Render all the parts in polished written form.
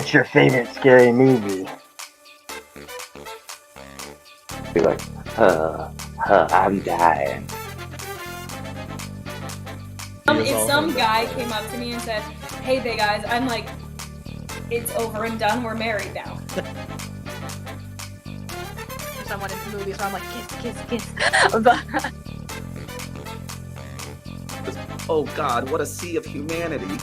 What's your favorite scary movie? Be like, I'm dying. If some guy came up to me and said, "Hey, big eyes," I'm like, "It's over and done. We're married now." Someone in the movie, so I'm like, kiss. But oh God, what a sea of humanity.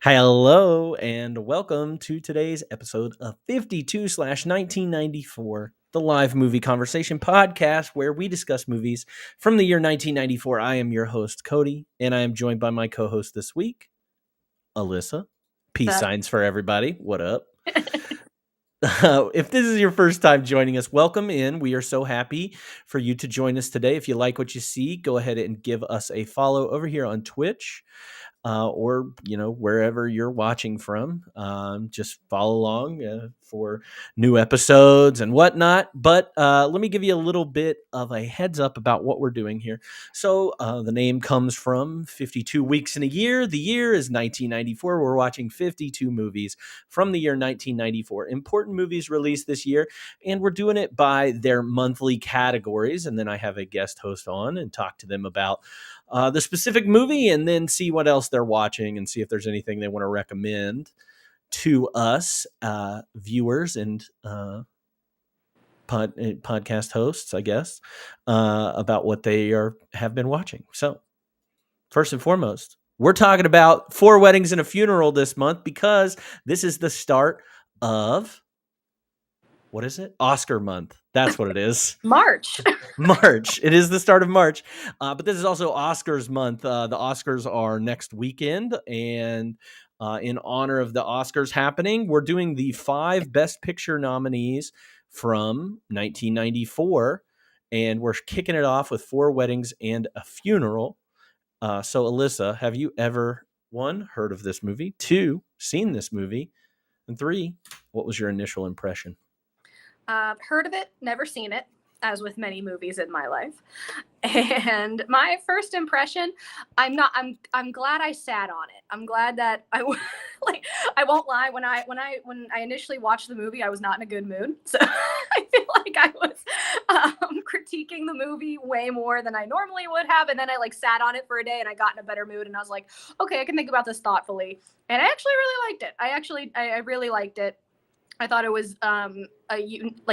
Hello and welcome to today's episode of 52/1994, the live movie conversation podcast where we discuss movies from the year 1994. I am your host, Cody, and I am joined by my co-host this week, Alyssa. Peace signs for everybody. What up? If this is your first time joining us, welcome in. We are so happy for you to join us today. If you like what you see, go ahead and give us a follow over here on Twitch. Or, wherever you're watching from. Just follow along for new episodes and whatnot. But let me give you a little bit of a heads up about what we're doing here. So the name comes from 52 weeks in a year. The year is 1994. We're watching 52 movies from the year 1994. Important movies released this year. And we're doing it by their monthly categories. And then I have a guest host on and talk to them about the specific movie and then see what else they're watching and see if there's anything they want to recommend to us, viewers and podcast hosts, I guess, about what they have been watching. So first and foremost, we're talking about 4 Weddings and a Funeral this month because this is the start of, what is it? Oscar month. That's what it is. March. It is the start of March. But this is also Oscars month. The Oscars are next weekend. And in honor of the Oscars happening, we're doing the 5 Best Picture nominees from 1994. And we're kicking it off with 4 Weddings and a Funeral. So, Alyssa, have you ever, 1, heard of this movie, 2, seen this movie, and 3, what was your initial impression? Heard of it, never seen it, as with many movies in my life. And my first impression, I'm glad I sat on it. I'm glad that I won't lie, when I initially watched the movie, I was not in a good mood. So I feel like I was critiquing the movie way more than I normally would have. And then I sat on it for a day and I got in a better mood and I was like, okay, I can think about this thoughtfully. And I actually really liked it. I really liked it. I thought it was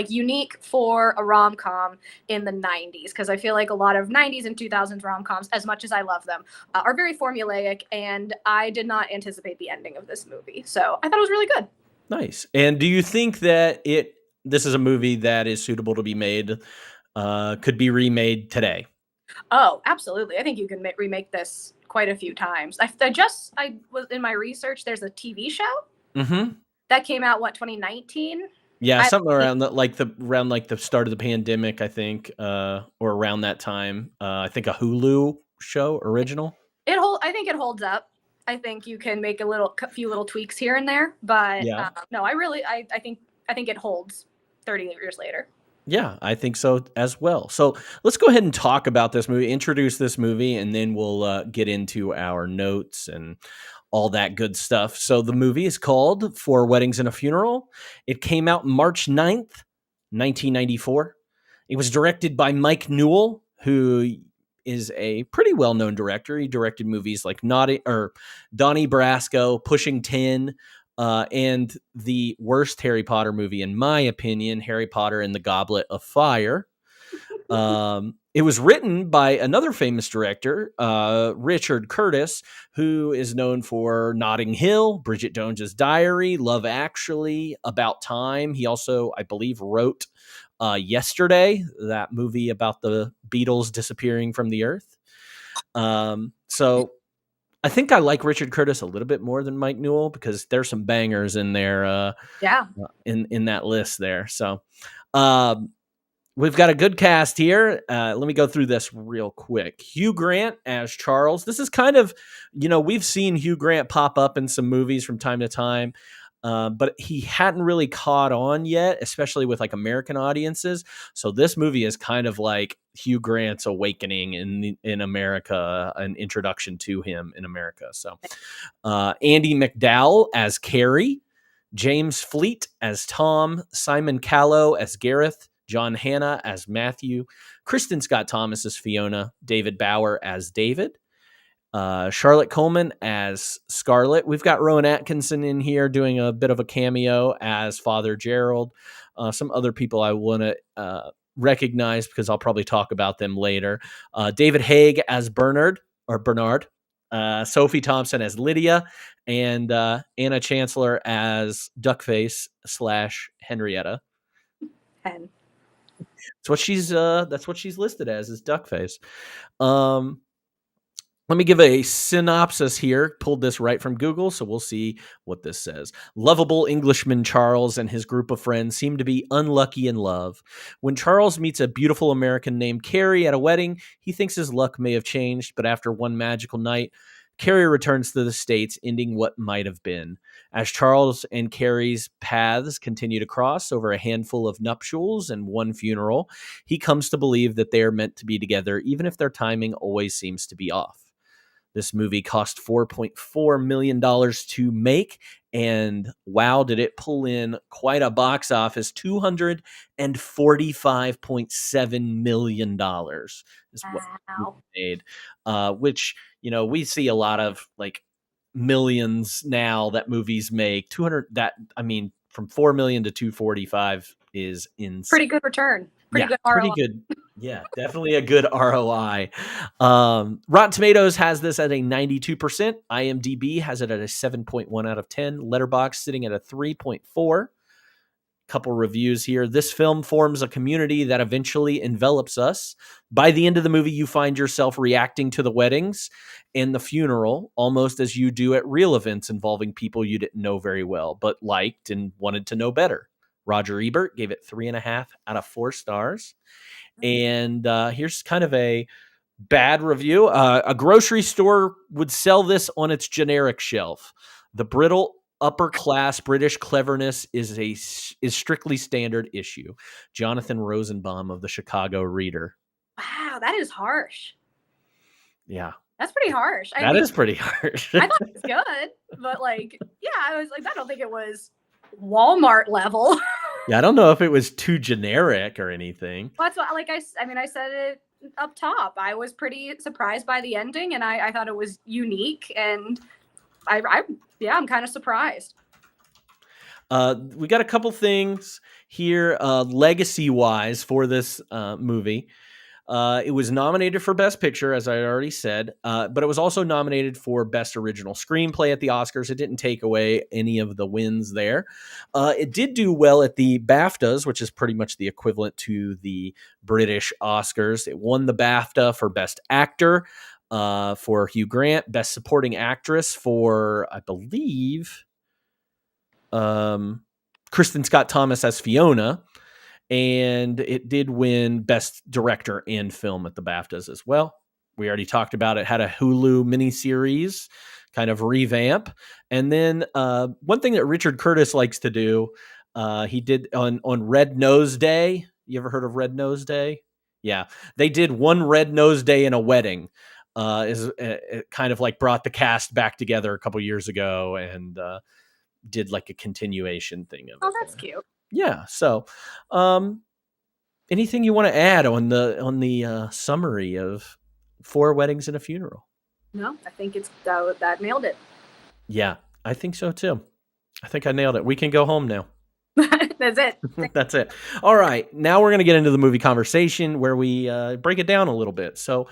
unique for a rom-com in the 90s, because I feel like a lot of 90s and 2000s rom-coms, as much as I love them, are very formulaic, and I did not anticipate the ending of this movie. So I thought it was really good. Nice. And do you think that this is a movie that is suitable to be made, could be remade today? Oh, absolutely. I think you can remake this quite a few times. I was in my research, there's a TV show. Mm-hmm. That came out, 2019? Yeah, something around the start of the pandemic, I think, or around that time. I think a Hulu show original. I think it holds up. I think you can make a few little tweaks here and there, but yeah. No, I think it holds 30 years later. Yeah, I think so as well. So let's go ahead and talk about this movie, introduce this movie, and then we'll get into our notes and all that good stuff. So the movie is called 4 Weddings and a Funeral. It came out March 9th, 1994. It was directed by Mike Newell, who is a pretty well-known director. He directed movies like Donnie Brasco, Pushing 10, and the worst Harry Potter movie, in my opinion, Harry Potter and the Goblet of Fire. It was written by another famous director, Richard Curtis, who is known for Notting Hill, Bridget Jones's Diary, Love Actually, About Time. He also, I believe, wrote Yesterday, that movie about the Beatles disappearing from the earth. So I think I like Richard Curtis a little bit more than Mike Newell because there's some bangers in there. In that list there. So we've got a good cast here. Let me go through this real quick. Hugh Grant as Charles. This is kind of, we've seen Hugh Grant pop up in some movies from time to time. but he hadn't really caught on yet, especially with like American audiences. So this movie is kind of like Hugh Grant's awakening in America, an introduction to him in America. So Andy McDowell as Carrie, James Fleet as Tom, Simon Callow as Gareth, John Hannah as Matthew, Kristen Scott Thomas as Fiona, David Bauer as David, Charlotte Coleman as Scarlett. We've got Rowan Atkinson in here doing a bit of a cameo as Father Gerald. Some other people I want to recognize because I'll probably talk about them later. David Haig as Bernard. Sophie Thompson as Lydia, and Anna Chancellor as Duckface / Henrietta. And That's what she's listed as, is Duckface. Let me give a synopsis here. Pulled this right from Google, so we'll see what this says. Lovable Englishman Charles and his group of friends seem to be unlucky in love. When Charles meets a beautiful American named Carrie at a wedding, he thinks his luck may have changed, but after one magical night, Carrie returns to the States, ending what might have been. As Charles and Carrie's paths continue to cross over a handful of nuptials and one funeral, he comes to believe that they are meant to be together, even if their timing always seems to be off. This movie cost $4.4 million to make, and wow, did it pull in quite a box office. $245.7 million is what it made, which, you know, we see a lot of like millions now that movies make. From 4 million to 245 is insane. pretty good return. Pretty good ROI. Pretty good. Yeah, definitely a good ROI. Rotten Tomatoes has this at a 92%. IMDb has it at a 7.1 out of 10. Letterboxd sitting at a 3.4. Couple reviews here. This film forms a community that eventually envelops us. By the end of the movie, you find yourself reacting to the weddings and the funeral almost as you do at real events involving people you didn't know very well, but liked and wanted to know better. Roger Ebert gave it 3.5 out of 4 stars. And here's kind of a bad review. A grocery store would sell this on its generic shelf. The brittle upper class British cleverness is strictly standard issue. Jonathan Rosenbaum of the Chicago Reader. Wow, that is harsh. Yeah. That's pretty harsh. That is pretty harsh. I thought it was good, but like, yeah, I was like, I don't think it was Walmart level. Yeah, I don't know if it was too generic or anything. Well, that's what, like, I said it up top. I was pretty surprised by the ending, and I thought it was unique, and I'm kind of surprised. We got a couple things here, legacy-wise for this movie. It was nominated for Best Picture, as I already said, but it was also nominated for Best Original Screenplay at the Oscars. It didn't take away any of the wins there. It did do well at the BAFTAs, which is pretty much the equivalent to the British Oscars. It won the BAFTA for Best Actor for Hugh Grant, Best Supporting Actress for, I believe, Kristen Scott Thomas as Fiona. And it did win Best Director and Film at the BAFTAs as well. We already talked about it. Had a Hulu miniseries kind of revamp. And then one thing that Richard Curtis likes to do, he did on Red Nose Day. You ever heard of Red Nose Day? Yeah. They did one Red Nose Day in a wedding. It kind of like brought the cast back together a couple years ago and did like a continuation thing of it. Oh, that's cute. Yeah. So, anything you want to add on the summary of 4 Weddings and a Funeral? No, I think that nailed it. Yeah, I think so too. I think I nailed it. We can go home now. That's it. That's it. All right. Now we're going to get into the movie conversation where we break it down a little bit. So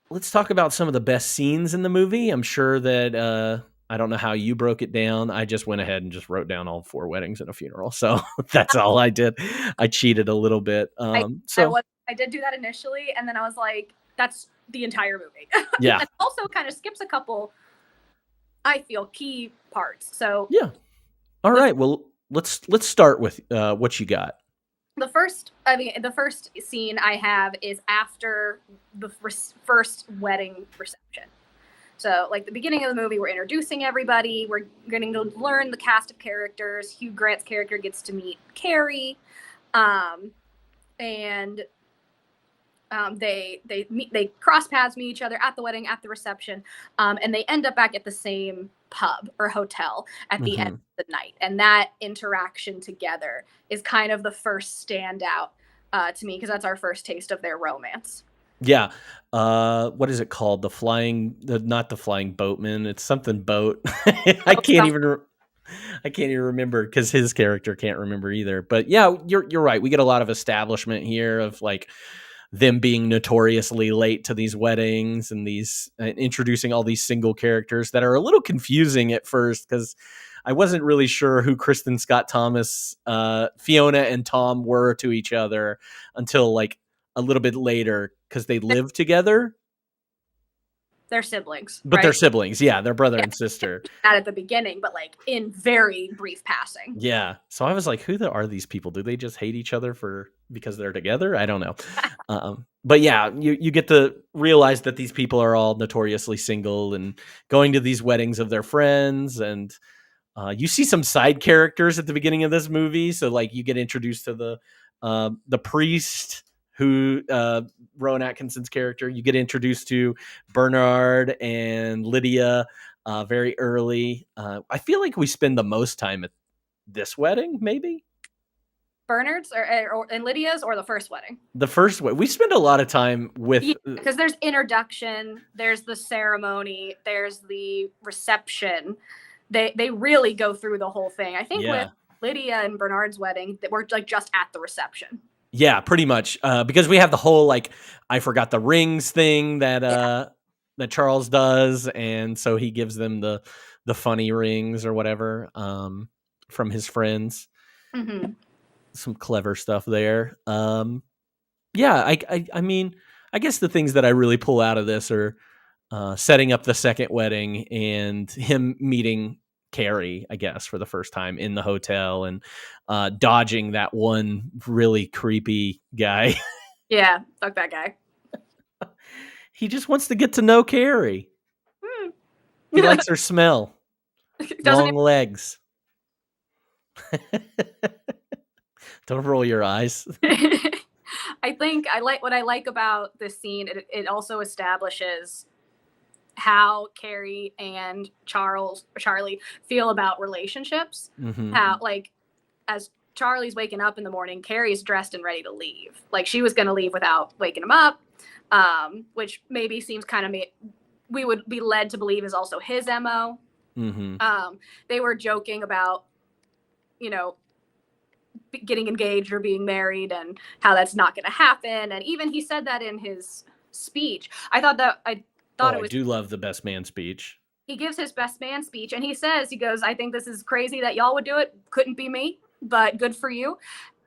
let's talk about some of the best scenes in the movie. I'm sure that I don't know how you broke it down. I just went ahead and just wrote down all 4 Weddings and a Funeral. So that's all I did. I cheated a little bit. I did do that initially, and then I was like, that's the entire movie. Yeah. It also kind of skips a couple, I feel, key parts. So yeah. All right. Well, let's start with what you got. the first scene I have is after the first wedding reception. So, like, the beginning of the movie, we're introducing everybody. We're getting to learn the cast of characters. Hugh Grant's character gets to meet Carrie, and they cross paths, meet each other at the wedding, at the reception, and they end up back at the same pub or hotel at the end of the night. And that interaction together is kind of the first standout to me, because that's our first taste of their romance. Yeah. What is it called? Not the flying boatman. It's something boat. I can't even remember, because his character can't remember either. But yeah, you're right. We get a lot of establishment here of like them being notoriously late to these weddings, and these introducing all these single characters that are a little confusing at first, because I wasn't really sure who Kristen Scott Thomas, Fiona and Tom were to each other until like a little bit later, because they live together. They're siblings. But right? they're siblings. Yeah, they're brother and sister. Not at the beginning, but like in very brief passing. Yeah. So I was like, who are these people? Do they just hate each other because they're together? I don't know. But yeah, you get to realize that these people are all notoriously single and going to these weddings of their friends. And you see some side characters at the beginning of this movie. So like you get introduced to the priest, who Rowan Atkinson's character. You get introduced to Bernard and Lydia very early. I feel like we spend the most time at this wedding, maybe. Bernard's or in Lydia's, or the first wedding? The first wedding. We spend a lot of time with... Because there's introduction, there's the ceremony, there's the reception. They really go through the whole thing. I think with Lydia and Bernard's wedding, that we're like just at the reception. Yeah, pretty much. Because we have the whole like I forgot the rings thing that Charles does, and so he gives them the funny rings or whatever from his friends. Mm-hmm. Some clever stuff there. Yeah, I mean, I guess the things that I really pull out of this are setting up the second wedding and him meeting Carrie, I guess, for the first time in the hotel, and dodging that one really creepy guy. Yeah, fuck that guy. He just wants to get to know Carrie. He likes her smell. Long legs. Don't roll your eyes. I think what I like about this scene. It also establishes how Carrie and Charlie feel about relationships. Mm-hmm. How, like, as Charlie's waking up in the morning, Carrie's dressed and ready to leave. Like, she was going to leave without waking him up, which maybe seems kind of we would be led to believe is also his MO. Mm-hmm. They were joking about, getting engaged or being married and how that's not going to happen. And even he said that in his speech. I do love the best man speech. He gives his best man speech, and he goes, I think this is crazy that y'all would do it. Couldn't be me, but good for you.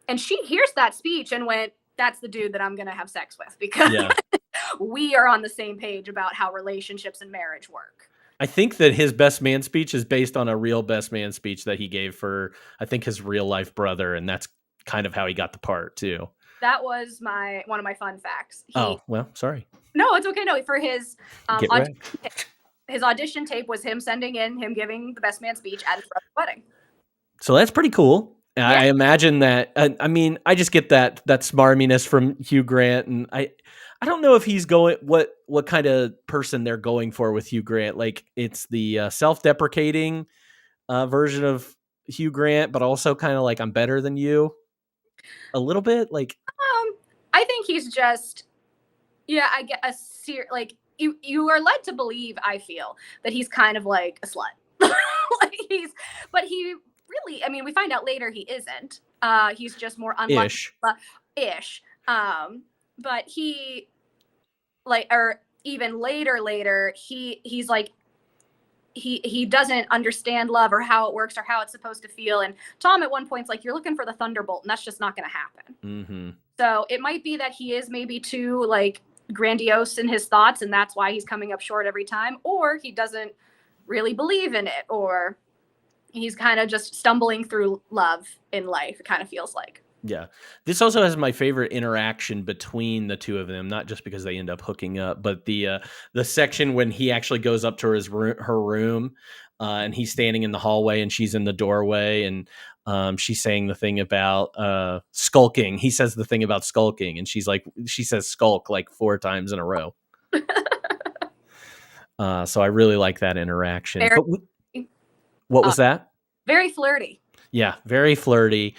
And she hears that speech and went, that's the dude that I'm going to have sex with, because we are on the same page about how relationships and marriage work. I think that his best man speech is based on a real best man speech that he gave for, I think, his real life brother. And that's kind of how he got the part too. That was one of my fun facts. Sorry. No, it's okay. No, for his his audition tape was him him giving the best man speech at his brother's wedding. So that's pretty cool. Yeah. I imagine that. I mean, I just get that smarminess from Hugh Grant, and I don't know if he's going what kind of person they're going for with Hugh Grant. Like, it's the self-deprecating version of Hugh Grant, but also kind of like, I'm better than you a little bit. Like, I think he's just, I get like you are led to believe, I feel, that he's kind of like a slut. But he really, I mean, we find out later he isn't. He's just more unlucky. Ish. But he, like, or even later, he's like, he doesn't understand love or how it works or how it's supposed to feel. And Tom at one point's like, you're looking for the thunderbolt, and that's just not going to happen. Mm-hmm. So it might be that he is maybe too, like, grandiose in his thoughts, and that's why he's coming up short every time, or he doesn't really believe in it, or he's kind of just stumbling through love in life, it kind of feels like. Yeah. This also has my favorite interaction between the two of them, not just because they end up hooking up, but the section when he actually goes up to her room, and he's standing in the hallway and she's in the doorway, and she's saying the thing about skulking. He says the thing about skulking, and she says skulk like 4 times in a row. So I really like that interaction. Very, What was that? very flirty. Yeah, very flirty.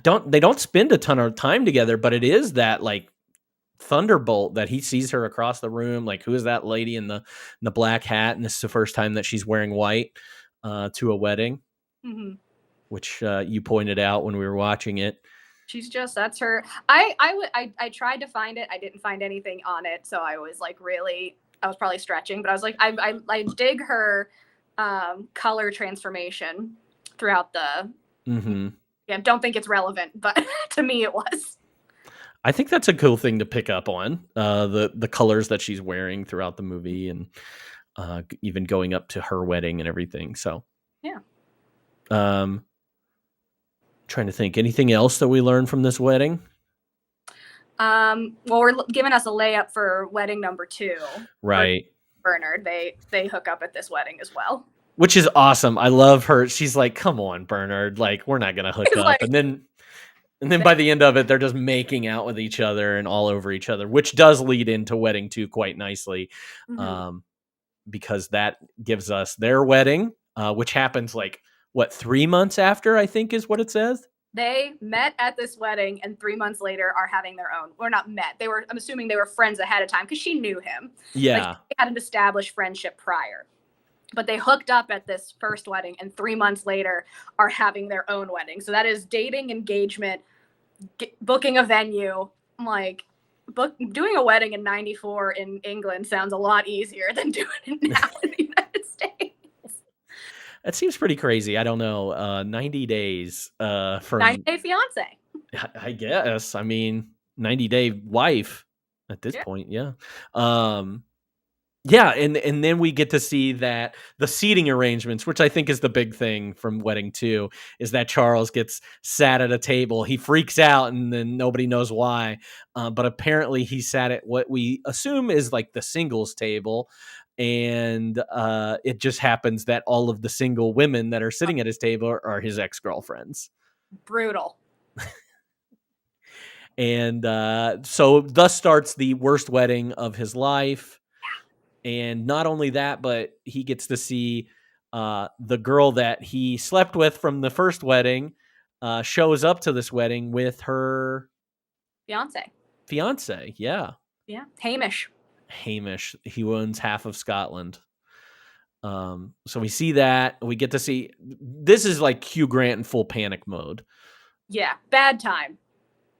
They don't spend a ton of time together, but it is that like thunderbolt that he sees her across the room. Like, who is that lady in the black hat? And this is the first time that she's wearing white to a wedding, Mm-hmm. which you pointed out when we were watching it. That's her. I tried to find it. I didn't find anything on it. So I was like, I was probably stretching, but I was like, I dig her color transformation throughout the, Mm-hmm. yeah, don't think it's relevant, but to me it was. I think that's a cool thing to pick up on, the colors that she's wearing throughout the movie, and even going up to her wedding and everything. So yeah. Trying to think, anything else that we learned from this wedding? Well, we're giving us a layup for wedding number 2. Right. Bernard, they hook up at this wedding as well. Which is awesome. I love her. She's like, "Come on, Bernard. Like, we're not gonna hook up." Like, and then by the end of it, they're just making out with each other and all over each other, which does lead into wedding 2 quite nicely, mm-hmm. Because that gives us their wedding, which happens like 3 months after, I think is what it says. They met at this wedding, and 3 months later are having their own. Well, not met. I'm assuming they were friends ahead of time because she knew him. Yeah, like, they had an established friendship prior. But they hooked up at this first wedding, and 3 months later are having their own wedding. So that is dating, engagement, booking a venue. Like, doing a wedding in '94 in England sounds a lot easier than doing it now in the United States. that seems pretty crazy. I don't know. 90 days from 90-Day Fiance. I guess. I mean, 90-day wife at this point. Yeah. Yeah, and then we get to see that the seating arrangements, which I think is the big thing from wedding 2, is that Charles gets sat at a table. He freaks out, and then nobody knows why. But apparently he sat at what we assume is like the singles table. And it just happens that all of the single women that are sitting at his table are his ex-girlfriends. Brutal. And so thus starts the worst wedding of his life. And not only that, but he gets to see the girl that he slept with from the first wedding shows up to this wedding with her fiance. Yeah. Hamish. He owns half of Scotland. So we see that. We get to see, this is like Hugh Grant in full panic mode. Yeah, bad time.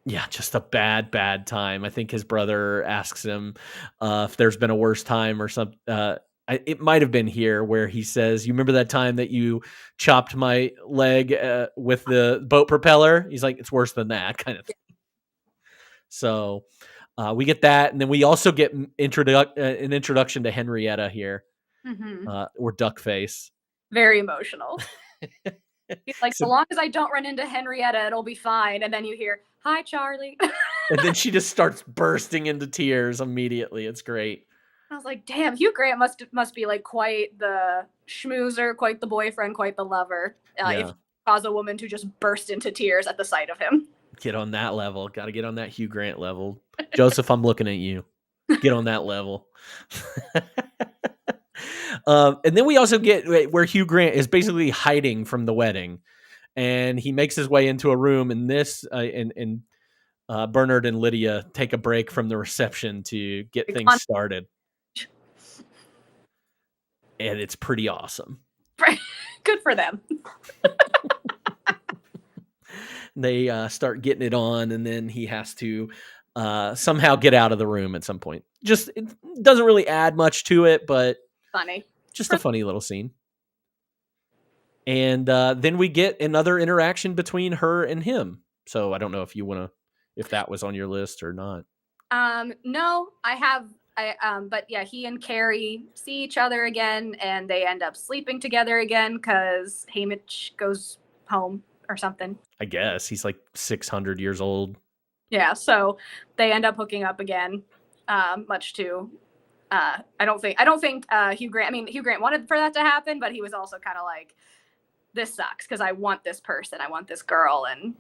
Yeah, just a bad time. I think his brother asks him if there's been a worse time or something. It might have been here where he says, "You remember that time that you chopped my leg with the boat propeller?" He's like, "It's worse than that," kind of thing. So we get that, and then we also get an introduction to Henrietta here, or Duckface. Very emotional. He's like, so long as I don't run into Henrietta, it'll be fine. And then you hear, "Hi, Charlie." And then she just starts bursting into tears immediately. It's great. I was like, damn, Hugh Grant must be like quite the schmoozer, quite the boyfriend, quite the lover. If you cause a woman to just burst into tears at the sight of him. Get on that level. Got to get on that Hugh Grant level. Joseph, I'm looking at you. Get on that level. And then we also get where Hugh Grant is basically hiding from the wedding, and he makes his way into a room, and Bernard and Lydia take a break from the reception to get things started. And it's pretty awesome. Good for them. They start getting it on, and then he has to somehow get out of the room at some point. Just, it doesn't really add much to it, but funny. Just a funny little scene. And then we get another interaction between her and him. So I don't know if that was on your list or not. No, but yeah, he and Carrie see each other again, and they end up sleeping together again because Hamish goes home or something. I guess he's like 600 years old. Yeah, so they end up hooking up again, much to I don't think Hugh Grant. I mean, Hugh Grant wanted for that to happen, but he was also kind of like, this sucks because I want this person, I want this girl, and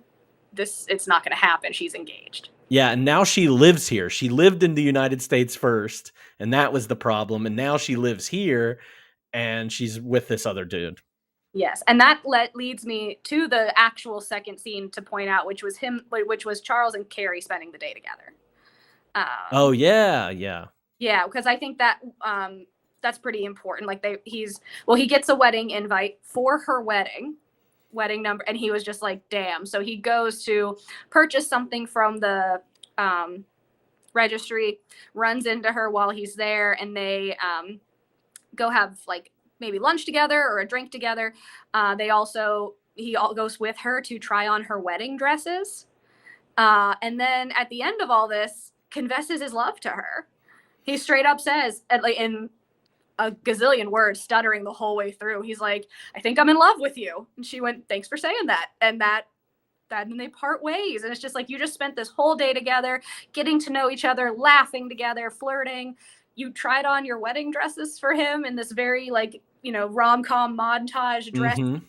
it's not going to happen. She's engaged. Yeah, and now she lives here. She lived in the United States first, and that was the problem. And now she lives here, and she's with this other dude. Yes, and that leads me to the actual second scene to point out, which was Charles and Carrie spending the day together. Oh yeah. Yeah, because I think that that's pretty important. Like he gets a wedding invite for her wedding number, and he was just like, damn. So he goes to purchase something from the registry, runs into her while he's there, and they go have like maybe lunch together or a drink together. He goes with her to try on her wedding dresses. And then at the end of all this, confesses his love to her. He straight up says, in a gazillion words, stuttering the whole way through, he's like, I think I'm in love with you. And she went, thanks for saying that. And then they part ways. And it's just like, you just spent this whole day together, getting to know each other, laughing together, flirting. You tried on your wedding dresses for him in this very like, rom-com montage dress. Mm-hmm.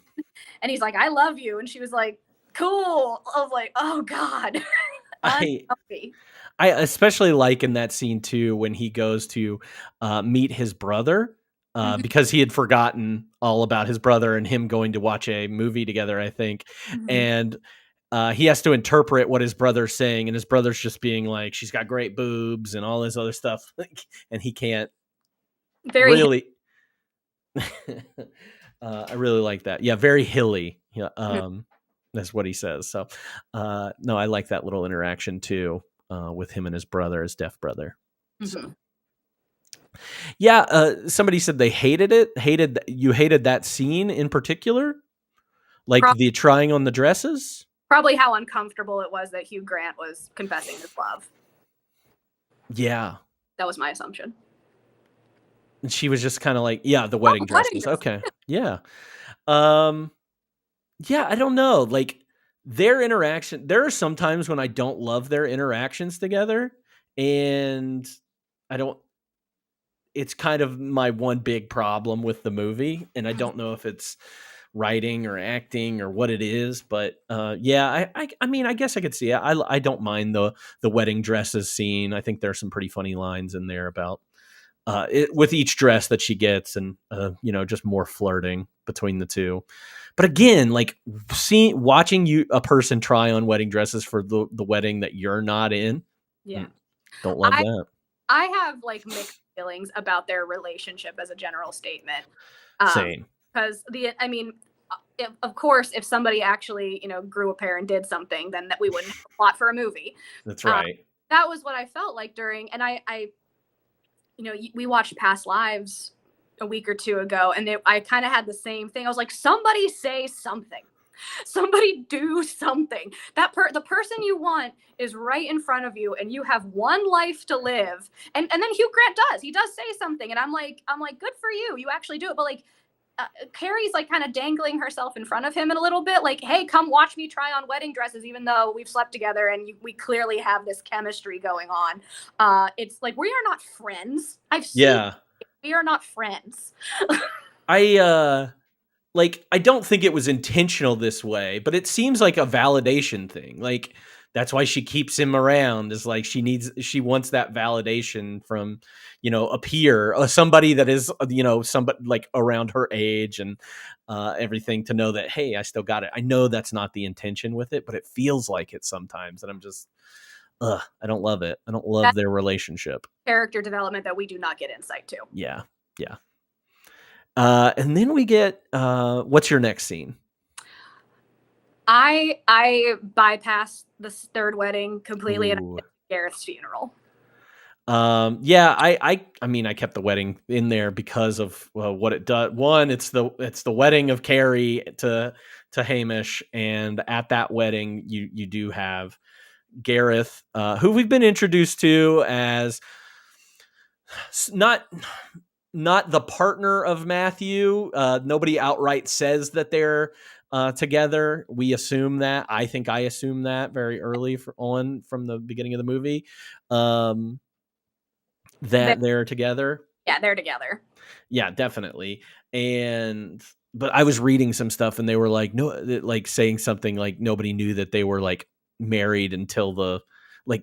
And he's like, I love you. And she was like, cool. I was like, oh God. I especially like in that scene too, when he goes to meet his brother, because he had forgotten all about his brother and him going to watch a movie together, I think. Mm-hmm. And he has to interpret what his brother's saying, and his brother's just being like, she's got great boobs and all this other stuff. And he can't really. I really like that. Yeah. Very hilly. Yeah. That's what he says. So, no, I like that little interaction too, with him and his brother, his deaf brother. Mm-hmm. So, yeah. Somebody said they hated it. You hated that scene in particular, like the trying on the dresses. Probably how uncomfortable it was that Hugh Grant was confessing his love. Yeah. That was my assumption. And she was just kind of like, yeah, the wedding dresses. Okay. Yeah. Yeah, I don't know. Like their interaction, there are some times when I don't love their interactions together, and it's kind of my one big problem with the movie. And I don't know if it's writing or acting or what it is, but yeah, I mean, I guess I could see it. I don't mind the wedding dresses scene. I think there's some pretty funny lines in there about with each dress that she gets, and just more flirting between the two. But again, like watching a person try on wedding dresses for the wedding that you're not in. Yeah. Don't love that. I have like mixed feelings about their relationship as a general statement. Same. Because of course, if somebody actually, grew a pair and did something, then that we wouldn't have a plot for a movie. That's right. That was what I felt like during, and I we watched Past Lives a week or two ago, and I kind of had the same thing. I was like, somebody say something. Somebody do something. The person you want is right in front of you, and you have one life to live. And then Hugh Grant he does say something, and I'm like, good for you. You actually do it. But like, Carrie's like kind of dangling herself in front of him in a little bit, like, hey, come watch me try on wedding dresses, even though we've slept together and we clearly have this chemistry going on. It's like, we are not friends. We are not friends. I don't think it was intentional this way, but it seems like a validation thing. Like that's why she keeps him around, is like she wants that validation from, a peer, somebody that is, somebody like around her age and everything, to know that, hey, I still got it. I know that's not the intention with it, but it feels like it sometimes. And I'm just, I don't love it. I don't love their relationship. Character development that we do not get insight to. Yeah. Yeah. And then we get, what's your next scene? I bypassed the third wedding completely. Ooh. And I did Gareth's funeral. Yeah, I mean, I kept the wedding in there because of what it does. One, it's the wedding of Carrie to Hamish, and at that wedding, you do have Gareth, who we've been introduced to as not not the partner of Matthew. Nobody outright says that they're together. We assume that. I think I assume that very early from the beginning of the movie, that they're together. Yeah, they're together. Yeah, definitely. But I was reading some stuff and they were like, no, like saying something like nobody knew that they were like married until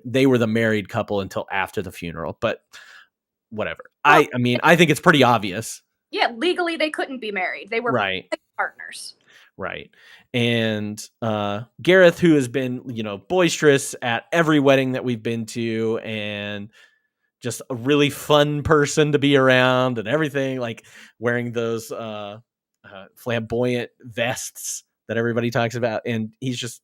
they were the married couple until after the funeral. But whatever. Well, I mean, I think it's pretty obvious. Yeah, legally they couldn't be married. They were right. partners. Right. And Gareth, who has been, boisterous at every wedding that we've been to and just a really fun person to be around and everything, like wearing those flamboyant vests that everybody talks about. And he's just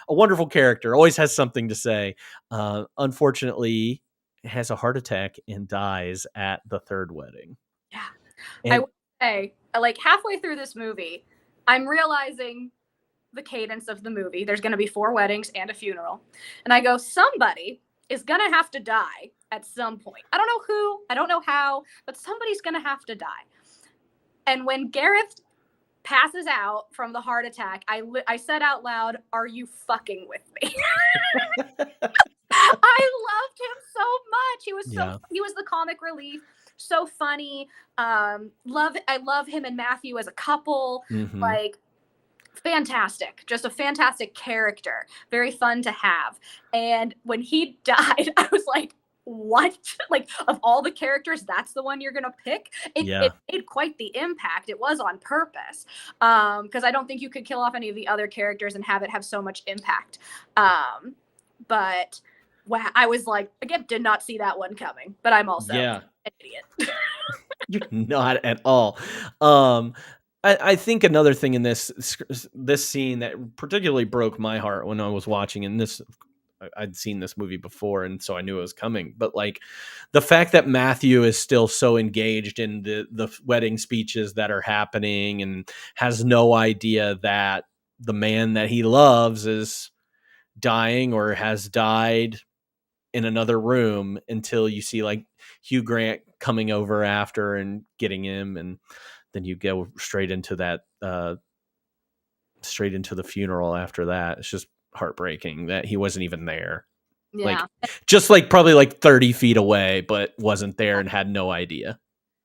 a wonderful character, always has something to say. Unfortunately, has a heart attack and dies at the third wedding. Yeah. And I would say, like halfway through this movie, I'm realizing the cadence of the movie. There's going to be 4 weddings and a funeral. And I go, somebody is going to have to die at some point. I don't know who, I don't know how, but somebody's going to have to die. And when Gareth passes out from the heart attack, I said out loud, "Are you fucking with me?" I loved him so much. He was the comic relief, so funny. I love him and Matthew as a couple. Mm-hmm. Like, fantastic. Just a fantastic character. Very fun to have. And when he died, I was like, what? Like, of all the characters, that's the one you're gonna pick? It made quite the impact. It was on purpose, because I don't think you could kill off any of the other characters and have it have so much impact. But wow, I was like, again, did not see that one coming. But I'm also an idiot. You're not at all. I think another thing in this scene that particularly broke my heart when I was watching, and I'd seen this movie before, and so I knew it was coming. But like the fact that Matthew is still so engaged in the wedding speeches that are happening and has no idea that the man that he loves is dying or has died in another room until you see like Hugh Grant coming over after and getting him, and then you go straight into the funeral after that. It's just heartbreaking that he wasn't even there. Yeah. Just like probably like 30 feet away, but wasn't there and had no idea.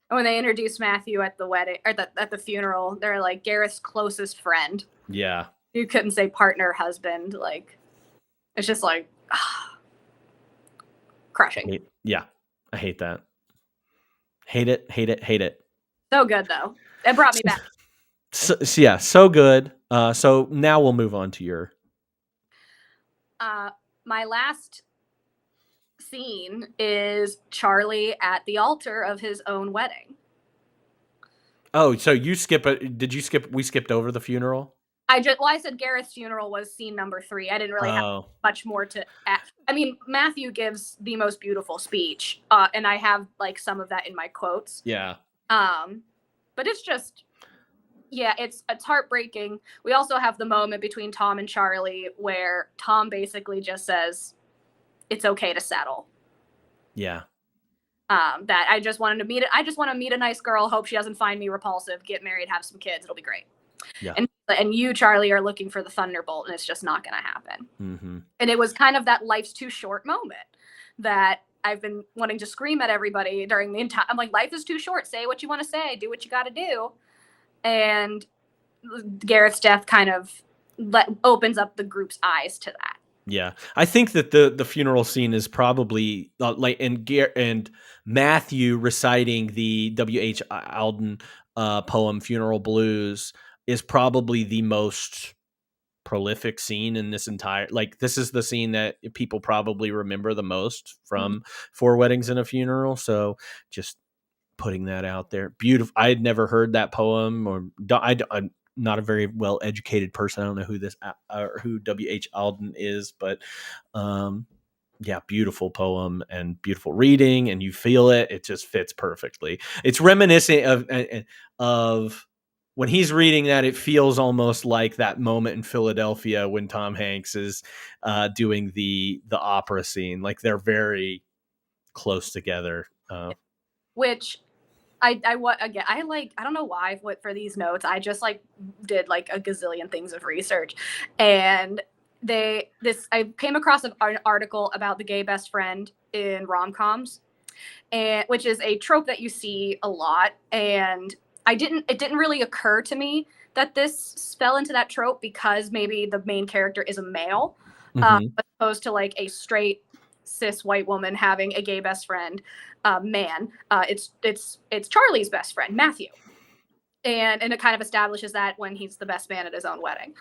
When they introduced Matthew at the wedding or at the funeral, they're like Gareth's closest friend. Yeah. You couldn't say partner, husband. Like, it's just like crushing. Yeah. I hate that. Hate it. So good though. It brought me back. So good. So now we'll move on to your. My last scene is Charlie at the altar of his own wedding. Oh, so you skip it? Did you skip? We skipped over the funeral. I said Gareth's funeral was scene number 3. I didn't really have much more to add. I mean, Matthew gives the most beautiful speech, and I have like some of that in my quotes. Yeah. But it's just, it's heartbreaking. We also have the moment between Tom and Charlie where Tom basically just says, "It's okay to settle." Yeah. That I just want to meet a nice girl. Hope she doesn't find me repulsive. Get married, have some kids. It'll be great. Yeah. And you, Charlie, are looking for the thunderbolt, and it's just not going to happen. Mm-hmm. And it was kind of that life's too short moment that I've been wanting to scream at everybody during the entire. I'm like, life is too short. Say what you want to say. Do what you got to do. And Gareth's death kind of opens up the group's eyes to that. Yeah, I think that the funeral scene is probably and Matthew reciting the W.H. Auden poem "Funeral Blues" is probably the most prolific scene in this entire. Like, this is the scene that people probably remember the most from 4 Weddings and a Funeral. So just putting that out there. Beautiful. I had never heard that poem, or I'm not a very well educated person. I don't know who W.H. Auden is, but beautiful poem and beautiful reading, and you feel it. It just fits perfectly. It's reminiscent of when he's reading that. It feels almost like that moment in Philadelphia when Tom Hanks is doing the opera scene. Like, they're very close together. Which Again, I don't know why for these notes. I just like did like a gazillion things of research, and I came across an article about the gay best friend in rom-coms, and which is a trope that you see a lot. And it didn't really occur to me that this fell into that trope because maybe the main character is a male, Mhm. as opposed to like a straight cis white woman having a gay best friend man. It's Charlie's best friend, Matthew. And it kind of establishes that when he's the best man at his own wedding.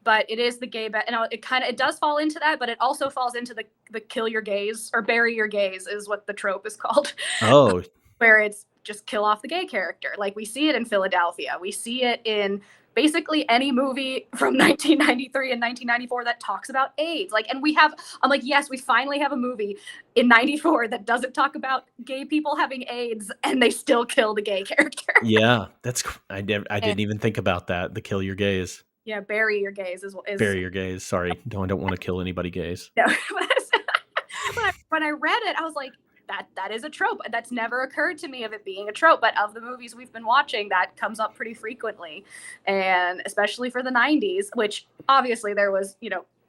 But it is the gay and it does fall into that, but it also falls into the kill your gays or bury your gays is what the trope is called. Oh, Where it's just kill off the gay character. Like we see it in Philadelphia. We see it in basically any movie from 1993 and 1994 that talks about AIDS. Like, and I'm like, yes, we finally have a movie in 94 that doesn't talk about gay people having AIDS and they still kill the gay character. yeah. I didn't even think about that. The kill your gays. Yeah, bury your gays is Bury your gays. Sorry. No, I don't want to kill anybody gays. No. when I read it, I was like, that is a trope. That's never occurred to me of it being a trope, but of the movies we've been watching, that comes up pretty frequently. And especially for the 90s, which obviously there was,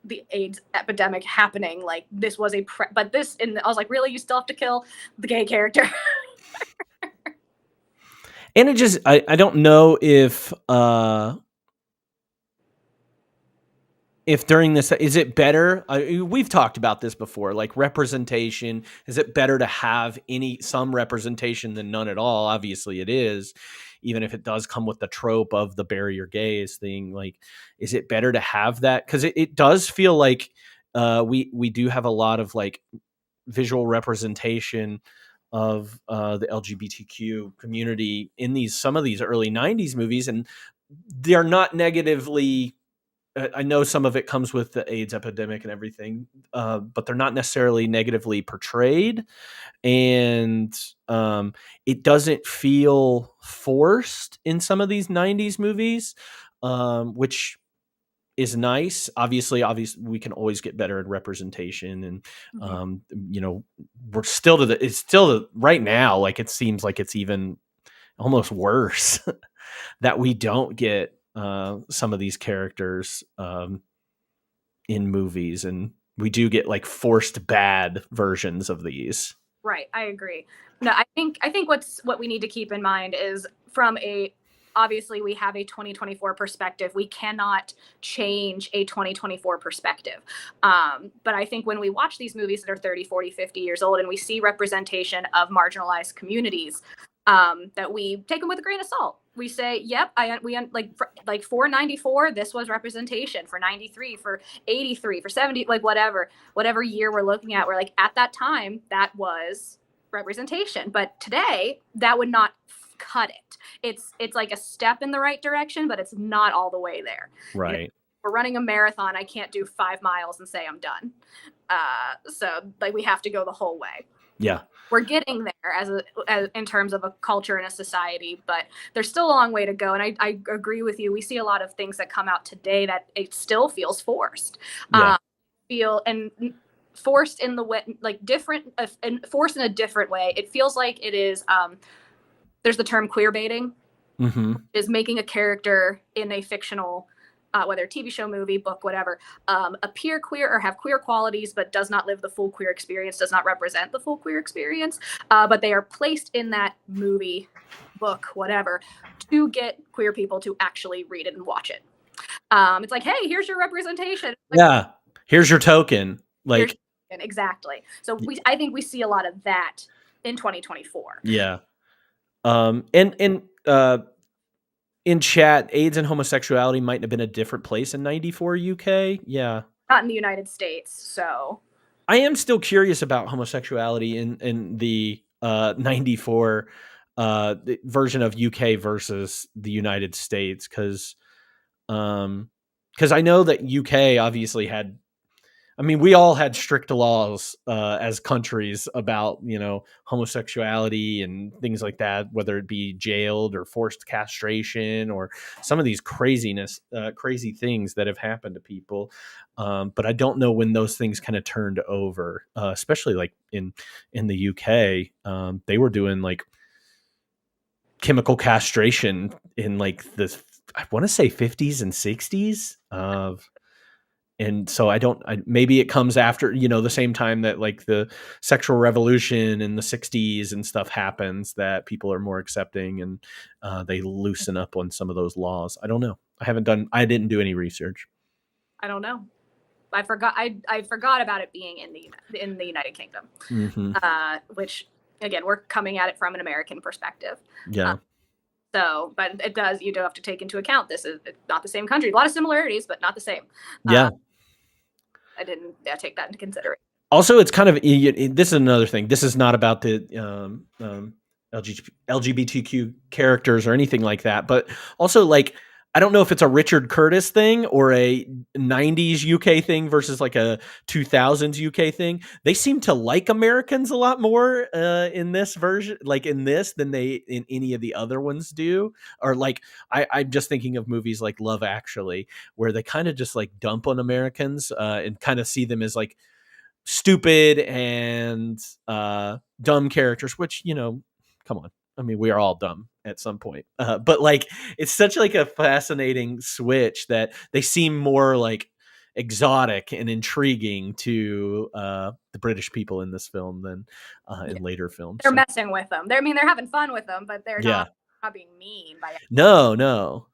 the AIDS epidemic happening. Like this was I was like, really, you still have to kill the gay character? And it just, I don't know if during this, is it better? We've talked about this before, like representation. Is it better to have some representation than none at all? Obviously it is, even if it does come with the trope of the bury your gays thing. Like, is it better to have that? Because it does feel like we do have a lot of like visual representation of the LGBTQ community in some of these early 90s movies, and they're not negatively. I know some of it comes with the AIDS epidemic and everything, but they're not necessarily negatively portrayed. And it doesn't feel forced in some of these 90s movies, which is nice. Obviously, we can always get better at representation. And, we're still right now, like it seems like it's even almost worse that we don't get some of these characters in movies, and we do get like forced bad versions of these. Right, I agree. No, I think what we need to keep in mind is obviously we have a 2024 perspective. We cannot change a 2024 perspective. But I think when we watch these movies that are 30, 40, 50 years old and we see representation of marginalized communities, that we take them with a grain of salt. We say, yep, like for 94, this was representation. For 93, for 83, for 70, like whatever year we're looking at, we're like, at that time, that was representation. But today, that would not cut it. It's like a step in the right direction, but it's not all the way there. Right. We're running a marathon. I can't do 5 miles and say I'm done. So like we have to go the whole way. Yeah. We're getting there as in terms of a culture and a society, but there's still a long way to go. And I agree with you. We see a lot of things that come out today that it still feels forced. Yeah. Forced in the way, like different, and forced in a different way. It feels like it is. There's the term queer baiting, is making a character in a fictional, whether TV show, movie, book, whatever, appear queer or have queer qualities, but does not live the full queer experience, does not represent the full queer experience. But they are placed in that movie, book, whatever, to get queer people to actually read it and watch it. It's like, hey, here's your representation. Like, yeah. Here's your token. Like, exactly. So I think we see a lot of that in 2024. Yeah. In chat, AIDS and homosexuality might have been a different place in 94 UK. Yeah. Not in the United States, so. I am still curious about homosexuality in the 94 version of UK versus the United States, because I know that UK obviously had, I mean, we all had strict laws as countries about, homosexuality and things like that, whether it be jailed or forced castration or some of these crazy things that have happened to people. But I don't know when those things kind of turned over, especially like in the UK. They were doing like chemical castration in like the, I want to say 50s and 60s of, and so maybe it comes after, the same time that like the sexual revolution in the 60s and stuff happens, that people are more accepting and they loosen up on some of those laws. I don't know. I didn't do any research. I don't know. I forgot about it being in the United Kingdom, which again, we're coming at it from an American perspective. Yeah. But you do have to take into account this is not the same country. A lot of similarities, but not the same. Yeah. I didn't take that into consideration. Also, it's kind of, this is another thing. This is not about the LGBTQ characters or anything like that, but also like, I don't know if it's a Richard Curtis thing or a 90s UK thing versus like a 2000s UK thing. They seem to like Americans a lot more in this version, like in this, than they in any of the other ones do. Or like, I'm just thinking of movies like Love Actually, where they kind of just like dump on Americans and kind of see them as like stupid and dumb characters, which, come on. I mean, we are all dumb at some point, but like, it's such like a fascinating switch that they seem more like exotic and intriguing to the British people in this film than in later films. They're messing with them. They're having fun with them, but they're not being mean by it. No.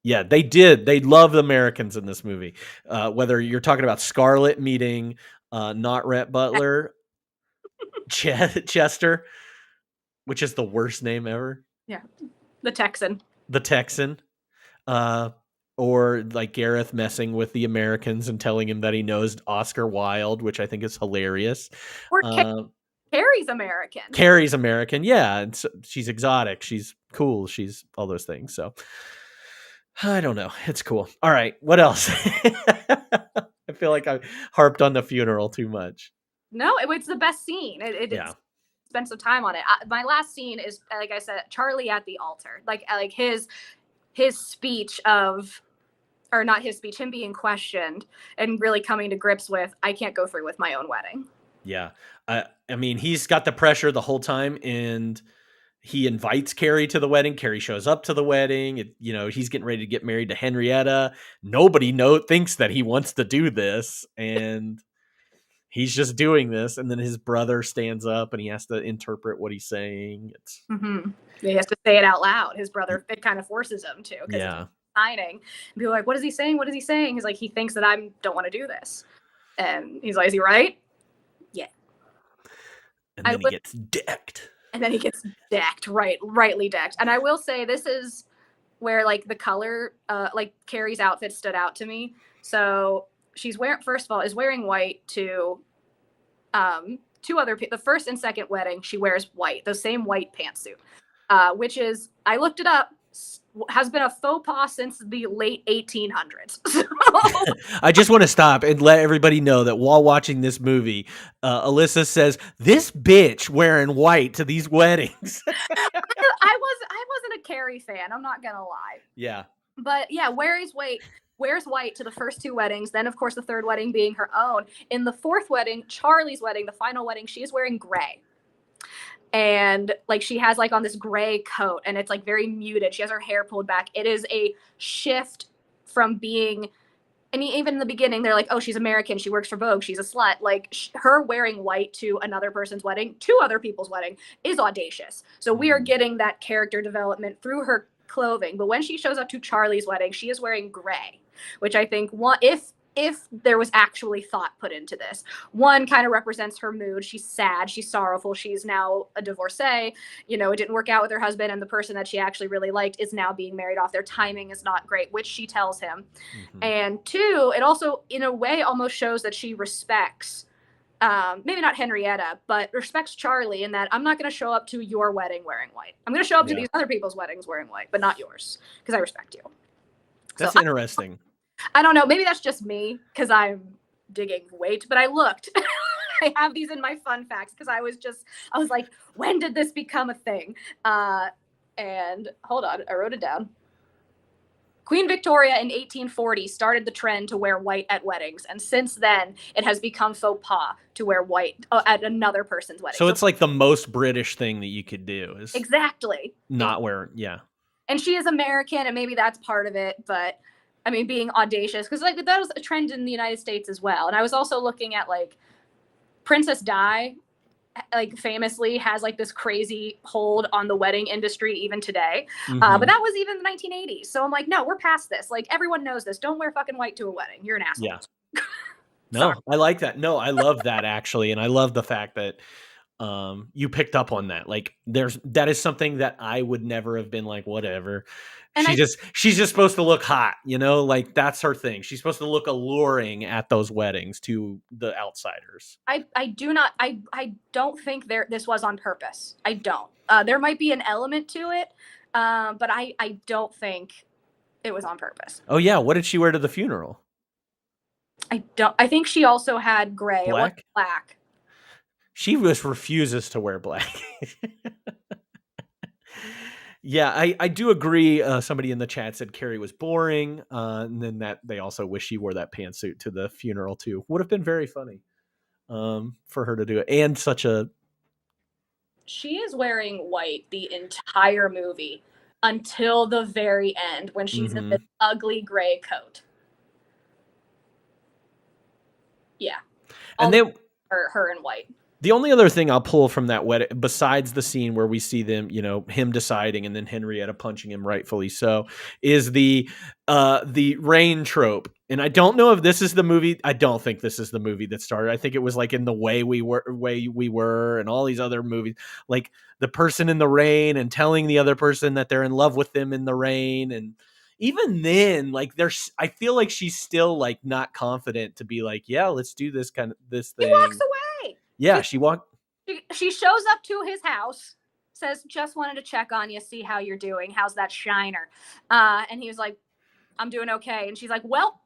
Yeah, they did. They love the Americans in this movie. Whether you're talking about Scarlett meeting not Rhett Butler, Chester, which is the worst name ever. Yeah. The Texan. Or like Gareth messing with the Americans and telling him that he knows Oscar Wilde, which I think is hilarious. Or Carrie's American. Carrie's American. Yeah. And so she's exotic. She's cool. She's all those things. So I don't know. It's cool. All right. What else? I feel like I harped on the funeral too much. No, it's the best scene. It's spent some time on it. My last scene is, like I said, Charlie at the altar. Like his speech of, or not his speech, him being questioned and really coming to grips with, I can't go through with my own wedding. Yeah. I mean, he's got the pressure the whole time, and he invites Carrie to the wedding. Carrie shows up to the wedding. He's getting ready to get married to Henrietta. Nobody thinks that he wants to do this, and he's just doing this. And then his brother stands up and he has to interpret what he's saying. He has to say it out loud. His brother, it kind of forces him to. Yeah. He's signing. And people are like, what is he saying? What is he saying? He's like, he thinks that I don't want to do this. And he's like, is he right? Yeah. And then he gets decked. And then he gets decked, rightly decked. And I will say, this is where like the color, like Carrie's outfit stood out to me. So she's first of all, is wearing white to two other the first and second wedding. She wears white, the same white pantsuit, which is, I looked it up, has been a faux pas since the late 1800s. I just want to stop and let everybody know that while watching this movie, Alyssa says, this bitch wearing white to these weddings. I wasn't a Carrie fan, I'm not gonna lie. Yeah. But yeah, wears white to the first two weddings. Then, of course, the third wedding being her own. In the fourth wedding, Charlie's wedding, the final wedding, she is wearing gray. And like she has like on this gray coat, and it's like very muted. She has her hair pulled back. It is a shift from being, and even in the beginning, they're like, oh, she's American. She works for Vogue. She's a slut. Like her wearing white to another person's wedding, to other people's wedding, is audacious. So we are getting that character development through her clothing. But when she shows up to Charlie's wedding, she is wearing gray, which I think if there was actually thought put into this, one kind of represents her mood. She's sad, she's sorrowful, she's now a divorcee. It didn't work out with her husband, and the person that she actually really liked is now being married off. Their timing is not great, which she tells him. And two, it also in a way almost shows that she respects maybe not Henrietta, but respects Charlie in that I'm not going to show up to your wedding wearing white. I'm going to show up to these other people's weddings wearing white, but not yours, because I respect you. That's interesting. I don't know. Maybe that's just me because I'm digging weight, but I looked. I have these in my fun facts because I was like, when did this become a thing? And hold on, I wrote it down. Queen Victoria in 1840 started the trend to wear white at weddings, and since then it has become faux pas to wear white at another person's wedding. So it's like the most British thing that you could do is exactly not wear. Yeah. And she is American, and maybe that's part of it. But I mean, being audacious, because like that was a trend in the United States as well. And I was also looking at like Princess Di, like famously has like this crazy hold on the wedding industry even today. But that was even the 1980s. So I'm like, no, we're past this. Like everyone knows this. Don't wear fucking white to a wedding. You're an asshole. Yeah. No, I like that. No, I love that actually. And I love the fact that you picked up on that. Like that is something that I would never have been like, whatever. And she's just supposed to look hot, you know, like that's her thing. She's supposed to look alluring at those weddings to the outsiders. I don't think this was on purpose. I don't. There might be an element to it, but I don't think it was on purpose. Oh yeah, what did she wear to the funeral? I think she also had gray. Black? It wasn't black. She just refuses to wear black. Yeah, I do agree. Somebody in the chat said Carrie was boring, and then that they also wish she wore that pantsuit to the funeral too. Would have been very funny for her to do it, and She is wearing white the entire movie until the very end when she's in this ugly gray coat. Yeah, and then her in white. The only other thing I'll pull from that wedding, besides the scene where we see them, you know, him deciding and then Henrietta punching him, rightfully so, is the rain trope. And I don't know if this is the movie. I don't think this is the movie that started. I think it was like in The Way We Were, and all these other movies, like the person in the rain and telling the other person that they're in love with them in the rain. And even then, like I feel like she's still like not confident to be like, yeah, let's do this thing. He walks away. Yeah, she shows up to his house, says, just wanted to check on you, see how you're doing. How's that shiner? And he was like, I'm doing okay. And she's like, well,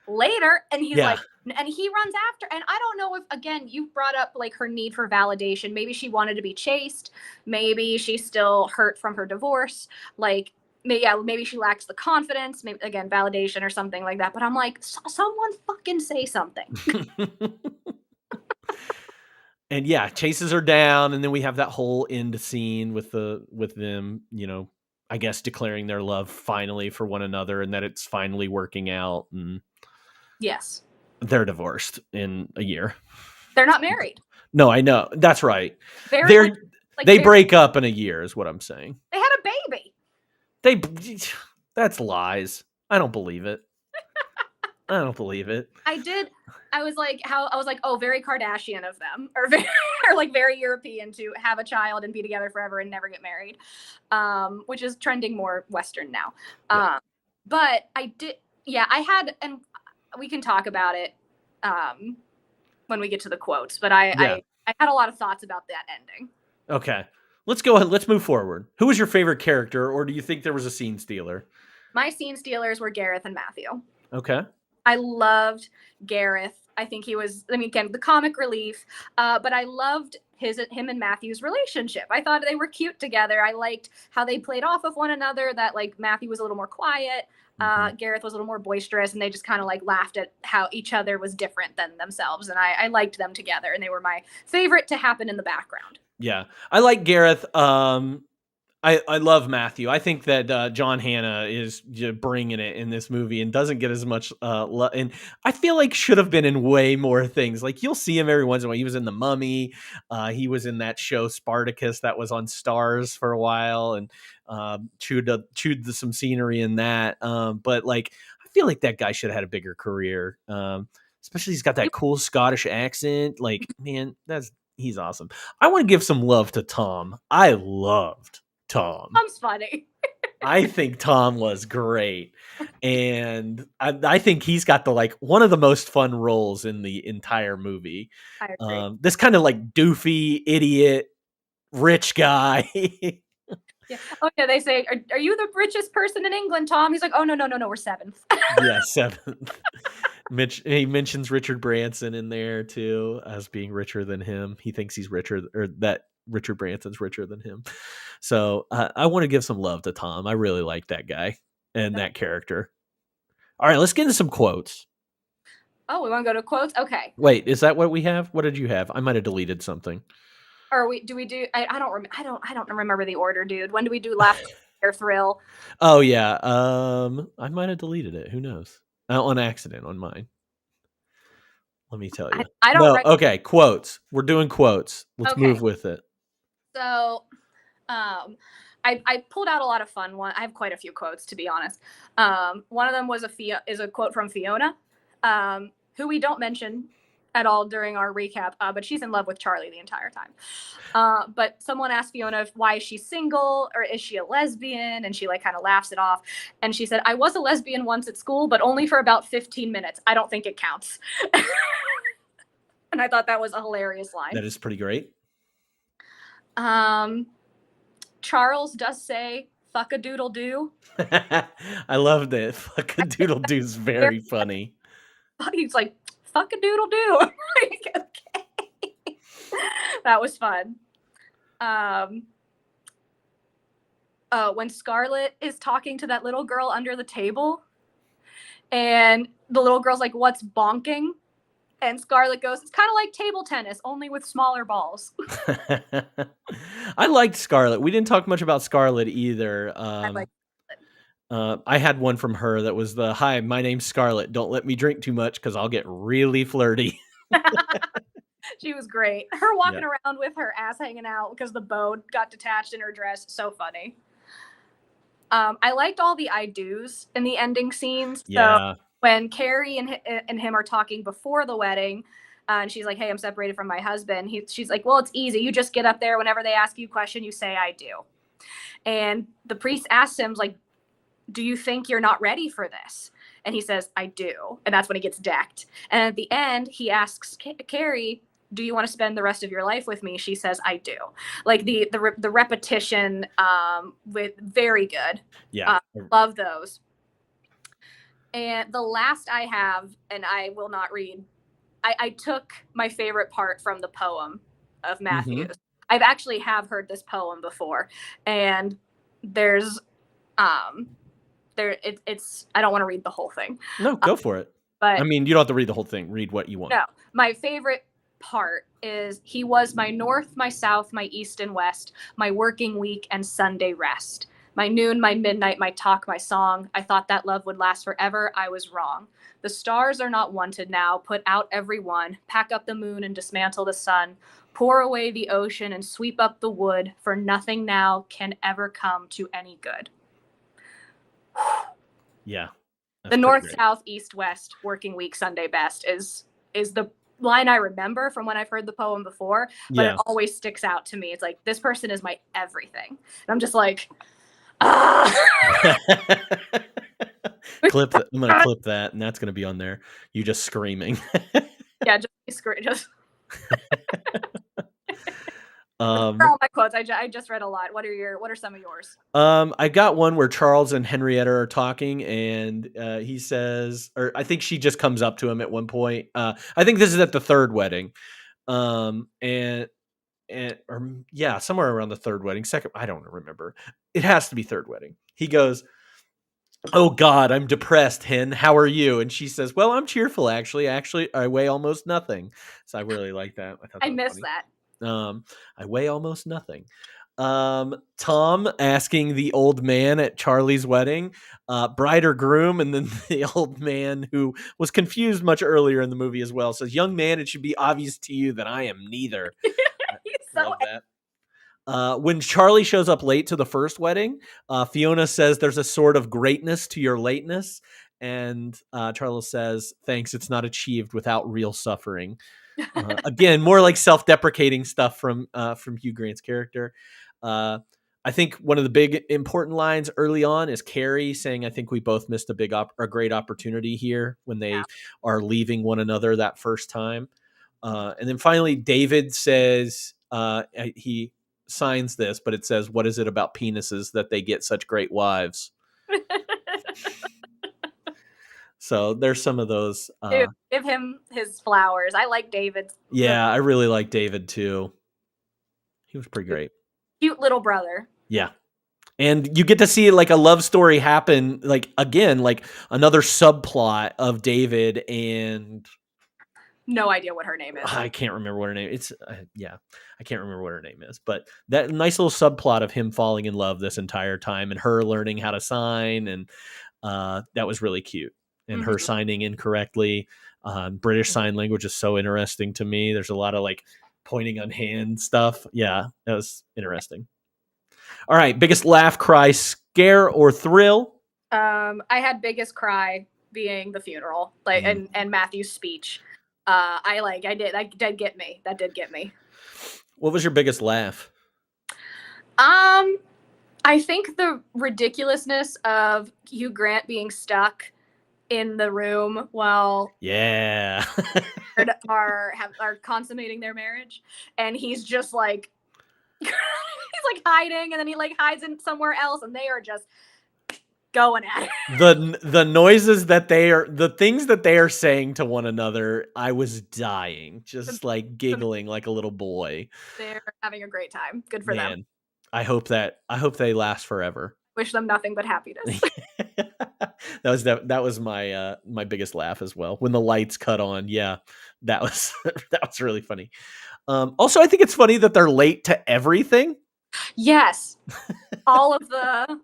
later. And he's like, and he runs after. And I don't know if, again, you brought up like her need for validation. Maybe she wanted to be chased. Maybe she's still hurt from her divorce. Like, maybe she lacks the confidence. Maybe, again, validation or something like that. But I'm like, someone fucking say something. And yeah, chases her down, and then we have that whole end scene with them, you know, I guess declaring their love finally for one another, and that it's finally working out. And yes, they're divorced in a year. They're not married. No, I know, that's right. They break up in a year, is what I'm saying. They had a baby. That's lies. I don't believe it. I don't believe it. I was like, oh, very Kardashian of them, or like very European to have a child and be together forever and never get married, which is trending more Western now. Yeah. But and we can talk about it when we get to the quotes. But I had a lot of thoughts about that ending. Okay, let's go ahead. Let's move forward. Who was your favorite character, or do you think there was a scene stealer? My scene stealers were Gareth and Matthew. Okay. I loved Gareth. I think he was, again, the comic relief, but I loved him and Matthew's relationship. I thought they were cute together. I liked how they played off of one another, that like Matthew was a little more quiet. Gareth was a little more boisterous, and they just kind of like laughed at how each other was different than themselves. And I liked them together, and they were my favorite to happen in the background. Yeah. I like Gareth. I love Matthew. I think that John Hannah is bringing it in this movie and doesn't get as much love. And I feel like should have been in way more things. Like you'll see him every once in a while. He was in The Mummy. He was in that show Spartacus that was on Stars for a while, and chewed some scenery in that. But like I feel like that guy should have had a bigger career. Especially he's got that cool Scottish accent. Like man, he's awesome. I want to give some love to Tom. I loved Tom. Tom's funny. I think Tom was great, and I think he's got one of the most fun roles in the entire movie. I agree. This kind of like doofy idiot rich guy. Yeah. Oh yeah, they say, "Are you the richest person in England, Tom?" He's like, "Oh no, we're seventh." Yeah, seventh. He mentions Richard Branson in there too as being richer than him. He thinks he's richer, or that Richard Branson's richer than him. So I want to give some love to Tom. I really like that guy. and that character. All right, let's get into some quotes. Oh, we want to go to quotes? Okay. Wait, is that what we have? What did you have? I might have deleted something. Or do we do? I don't remember the order, dude. When do we do laugh or thrill? Oh yeah, I might have deleted it. Who knows? On accident on mine. Let me tell you. I don't. No, okay, quotes. We're doing quotes. Let's Okay. move with it. So, I pulled out a lot of fun ones. I have quite a few quotes, to be honest. One of them was a quote from Fiona, who we don't mention at all during our recap, but she's in love with Charlie the entire time. But someone asked Fiona why is she single or is she a lesbian, and she like kind of laughs it off. And she said, "I was a lesbian once at school, but only for about 15 minutes. I don't think it counts." And I thought that was a hilarious line. That is pretty great. Charles does say "fuck a doodle do." I love that. Fuck a doodle do is very funny. He's like, "Fuck a doodle do." Like, okay. That was fun. When Scarlett is talking to that little girl under the table, and the little girl's like, "What's bonking?" And Scarlett goes, "It's kind of like table tennis, only with smaller balls." I liked Scarlett. We didn't talk much about Scarlett either. I had one from her that was the, "Hi, my name's Scarlett. Don't let me drink too much because I'll get really flirty." She was great. Her walking around with her ass hanging out because the bow got detached in her dress. So funny. I liked all the I do's in the ending scenes. Yeah. So when Carrie and him are talking before the wedding, and she's like, "Hey, I'm separated from my husband." She's like, "Well, it's easy. You just get up there. Whenever they ask you a question, you say, 'I do.'" And the priest asks him, like, "Do you think you're not ready for this?" And he says, "I do." And that's when he gets decked. And at the end, he asks Carrie, "Do you want to spend the rest of your life with me?" She says, "I do." Like the repetition, with very good. Yeah. Love those. And the last I have, and I will not read, I took my favorite part from the poem of Matthews. I've actually have heard this poem before, and there's it's I don't want to read the whole thing. No, go for it. But I mean, you don't have to read the whole thing. Read what you want. no, my favorite part is, "He was my north, my south, my east and west, my working week and Sunday rest. My noon, my midnight, my talk, my song. I thought that love would last forever. I was wrong. The stars are not wanted now. Put out every one. Pack up the moon and dismantle the sun. Pour away the ocean and sweep up the wood. For nothing now can ever come to any good." Yeah. The north, south, east, west, working week, Sunday best is the line I remember from when I've heard the poem before, but it always sticks out to me. It's like, this person is my everything. And I'm just like, ah. I'm gonna clip that, and that's gonna be on there. You just screaming. Yeah, just For all my quotes. I just read a lot. What are some of yours? I got one where Charles and Henrietta are talking, and he says, or I think she just comes up to him at one point. I think this is at the third wedding, somewhere around the third wedding. Second, I don't remember. It has to be third wedding. He goes, "Oh God, I'm depressed, Hen. How are you?" And she says, "Well, I'm cheerful, actually. I weigh almost nothing." So I really like that. I missed that. I weigh almost nothing. Tom asking the old man at Charlie's wedding, bride or groom, and then the old man, who was confused much earlier in the movie as well, says, "Young man, it should be obvious to you that I am neither." Love that. When Charlie shows up late to the first wedding, Fiona says, "There's a sort of greatness to your lateness." And Charles says, "Thanks, it's not achieved without real suffering." Again, more like self-deprecating stuff from Hugh Grant's character. I think one of the big important lines early on is Carrie saying, "I think we both missed a great opportunity here," when they are leaving one another that first time. And then finally, David says, he signs this, but it says, "What is it about penises that they get such great wives?" So there's some of those. Dude, give him his flowers. I like David. Yeah, I really like David too. He was pretty great. Cute little brother. Yeah. And you get to see like a love story happen, like again, like another subplot of David and No idea what her name is. I can't remember what her name. It's I can't remember what her name is, but that nice little subplot of him falling in love this entire time and her learning how to sign, and that was really cute. And her signing incorrectly. British Sign Language is so interesting to me. There's a lot of like pointing on hand stuff. Yeah, that was interesting. All right, biggest laugh, cry, scare, or thrill? I had biggest cry being the funeral, like and Matthew's speech. That did get me. That did get me. What was your biggest laugh? I think the ridiculousness of Hugh Grant being stuck in the room while are consummating their marriage, and he's just like he's like hiding, and then he like hides in somewhere else, and they are just going at it. The noises that the things that they are saying to one another, I was dying, just like giggling like a little boy. They're having a great time. Good for them. I hope they last forever. Wish them nothing but happiness. That was my my biggest laugh as well. When the lights cut on, yeah, that was that was really funny. Also, I think it's funny that they're late to everything. Yes, all of the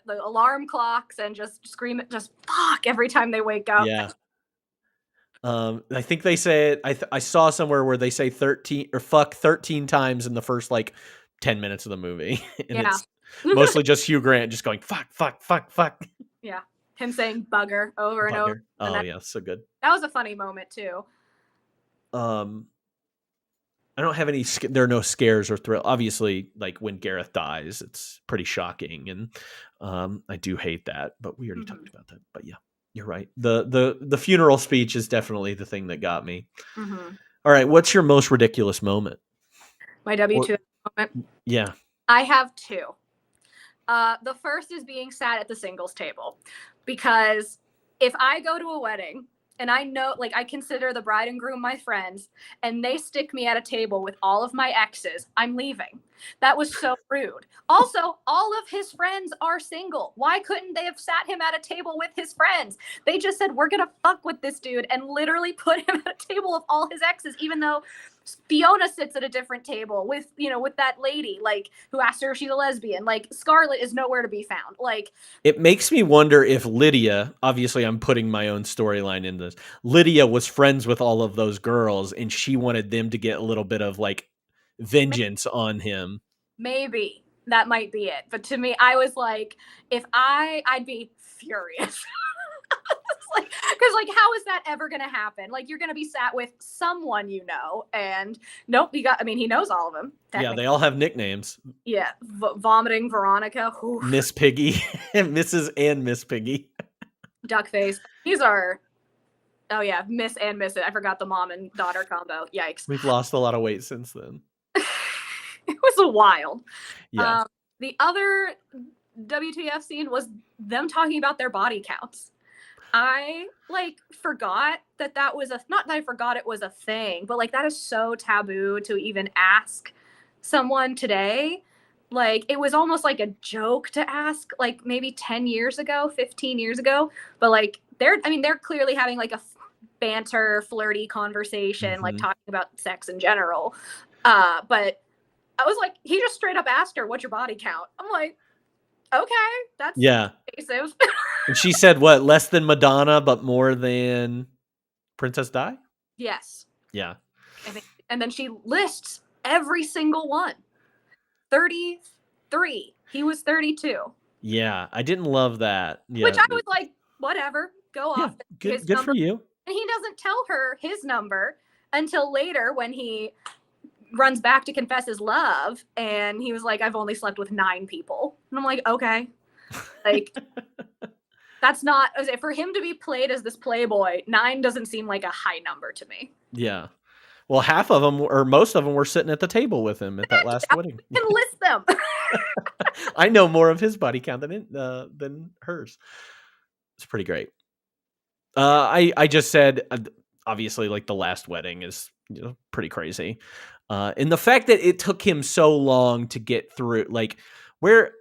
alarm clocks and just scream, just fuck every time they wake up. Yeah. I think they say it. I saw somewhere where they say 13 or fuck 13 times in the first like 10 minutes of the movie, and it's mostly just Hugh Grant just going fuck, fuck, fuck, fuck. Yeah, him saying bugger over and over. Oh yeah, so good. That was a funny moment too. I don't have any. There are no scares or thrill. Obviously, like when Gareth dies, it's pretty shocking, and I do hate that. But we already talked about that. But yeah, you're right. The funeral speech is definitely the thing that got me. All right, what's your most ridiculous moment? My W2 moment. Yeah, I have two. The first is being sat at the singles table, because if I go to a wedding and I know, like, I consider the bride and groom my friends, and they stick me at a table with all of my exes, I'm leaving. That was so rude. Also, all of his friends are single. Why couldn't they have sat him at a table with his friends? They just said, we're going to fuck with this dude, and literally put him at a table of all his exes, even though Fiona sits at a different table with, with that lady, like, who asked her if she's a lesbian. Like, Scarlett is nowhere to be found. Like, it makes me wonder if Lydia, obviously I'm putting my own storyline in this, Lydia was friends with all of those girls, and she wanted them to get a little bit of, like, vengeance on him. Maybe that might be it. But to me, I was like, if I'd be furious. Because like, how is that ever going to happen? Like, you're going to be sat with someone, and nope, he knows all of them. Yeah, they all have nicknames. Yeah, Vomiting Veronica. Oof. Miss Piggy, Mrs. and Miss Piggy. Duckface. These are, oh yeah, Miss and Miss. I forgot the mom and daughter combo. Yikes. We've lost a lot of weight since then. It was wild. Yeah. The other WTF scene was them talking about their body counts. I forgot that was not that I forgot it was a thing, but like, that is so taboo to even ask someone today. Like, it was almost like a joke to ask, like, maybe 10 years ago, 15 years ago, but like, they're clearly having like a banter, flirty conversation, like talking about sex in general. But I was like, he just straight up asked her, what's your body count? I'm like, okay, that's invasive. And she said, what, less than Madonna, but more than Princess Di? Yes. Yeah. And then she lists every single one. 33. He was 32. Yeah, I didn't love that. Yeah. Which I was like, whatever, go off. Good for you. And he doesn't tell her his number until later when he runs back to confess his love, and he was like, I've only slept with 9 people. And I'm like, okay. Like, that's not, for him to be played as this playboy, 9 doesn't seem like a high number to me. Yeah. Well, half of them, or most of them, were sitting at the table with him at that last wedding. I can list them. I know more of his body count than hers. It's pretty great. I just said, obviously, like, the last wedding is pretty crazy. And the fact that it took him so long to get through, like, where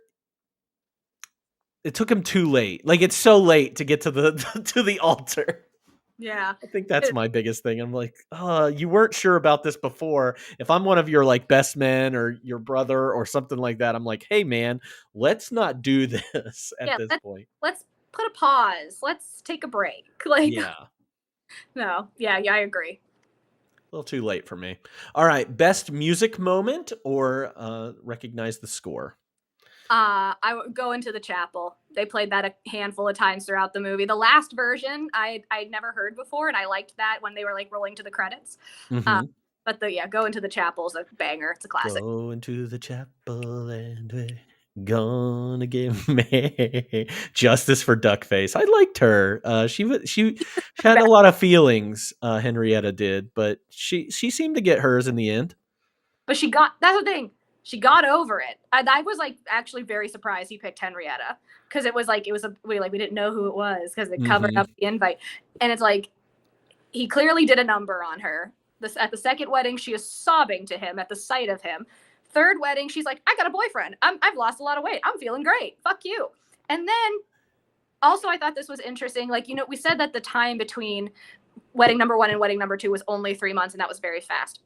it took him too late. Like it's so late to get to the to the altar. Yeah. I think that's my biggest thing. I'm like, you weren't sure about this before. If I'm one of your like best men or your brother or something like that, I'm like, hey man, let's not do this at this point. Let's put a pause. Let's take a break. Like, Yeah. No. Yeah, I agree. A little too late for me. All right. Best music moment or recognize the score? I would go into the chapel. They played that a handful of times throughout the movie. The last version I'd never heard before, and I liked that when they were like rolling to the credits. Mm-hmm. But go into the chapel is a banger. It's a classic. Go into the chapel and we're gonna give me justice for Duckface. I liked her. She had a lot of feelings. Henrietta did, but she seemed to get hers in the end. But that's the thing. She got over it. I was like actually very surprised he picked Henrietta because we didn't know who it was because it covered up the invite, and it's like he clearly did a number on her. At the second wedding, she is sobbing to him at the sight of him. Third wedding, she's like, I got a boyfriend. I've lost a lot of weight. I'm feeling great. Fuck you. And then also I thought this was interesting. Like, we said that the time between wedding number 1 and wedding number 2 was only 3 months, and that was very fast.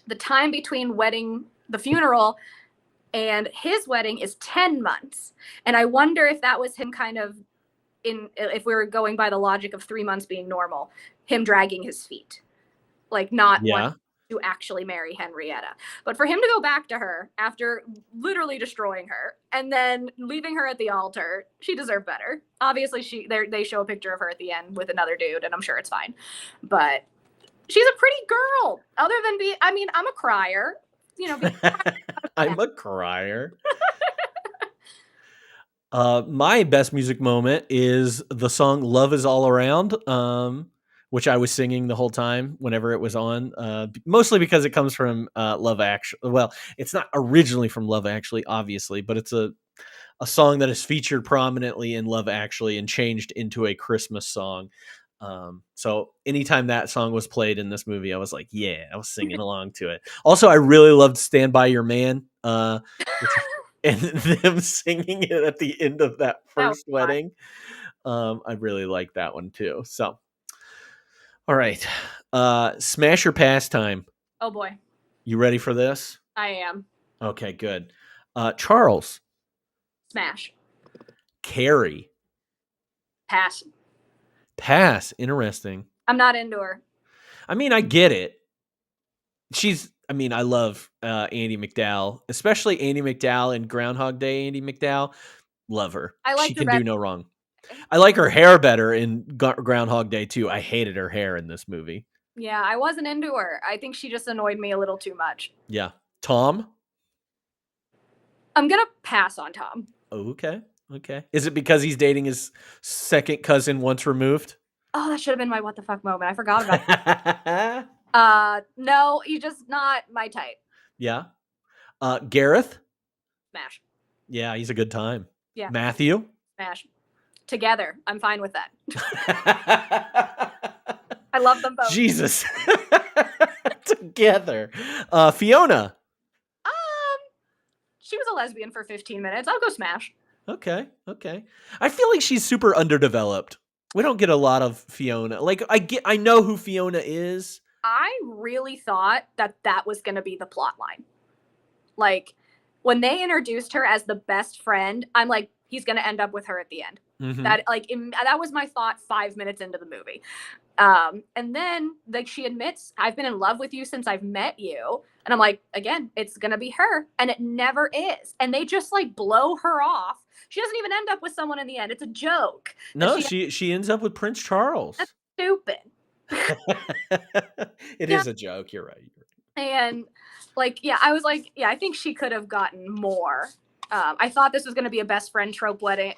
The time between the funeral and his wedding is 10 months. And I wonder if that was him kind of if we were going by the logic of 3 months being normal, him dragging his feet, like not wanting to actually marry Henrietta. But for him to go back to her after literally destroying her and then leaving her at the altar, she deserved better. Obviously they show a picture of her at the end with another dude, and I'm sure it's fine. But she's a pretty girl. Other than I'm a crier. I'm a crier. My best music moment is the song Love Is All Around, which I was singing the whole time whenever it was on, mostly because it comes from Love Actually. Well, it's not originally from Love Actually, obviously, but it's a song that is featured prominently in Love Actually and changed into a Christmas song. So anytime that song was played in this movie, I was like, yeah, I was singing along to it. Also, I really loved Stand By Your Man, and them singing it at the end of that first wedding. I really like that one too. So, all right. Smash or pass time. Oh boy. You ready for this? I am. Okay, good. Charles. Smash. Carrie. Pass. Pass. Interesting. I'm not into her. I mean, I get it. I love Andie MacDowell, especially Andie MacDowell in Groundhog Day. Andie MacDowell, love her. She can do no wrong. I like her hair better in Groundhog Day too. I hated her hair in this movie. Yeah, I wasn't into her. I think she just annoyed me a little too much. Yeah. Tom? I'm going to pass on Tom. Okay. Is it because he's dating his second cousin once removed? Oh, that should have been my what the fuck moment. I forgot about it. No, he's just not my type. Yeah. Gareth? Smash. Yeah, he's a good time. Yeah. Matthew? Smash. Together. I'm fine with that. I love them both. Jesus. Together. Fiona? She was a lesbian for 15 minutes. I'll go smash. Okay. I feel like she's super underdeveloped. We don't get a lot of Fiona. Like I know who Fiona is. I really thought that was going to be the plot line. Like when they introduced her as the best friend, I'm like, he's going to end up with her at the end. Mm-hmm. That was my thought 5 minutes into the movie. And then she admits, I've been in love with you since I've met you. And I'm like, again, it's going to be her. And it never is. And they just blow her off. She doesn't even end up with someone in the end. It's a joke. No, she ends up with Prince Charles. That's stupid. It is a joke. You're right. And I was like, I think she could have gotten more. I thought this was going to be a best friend trope wedding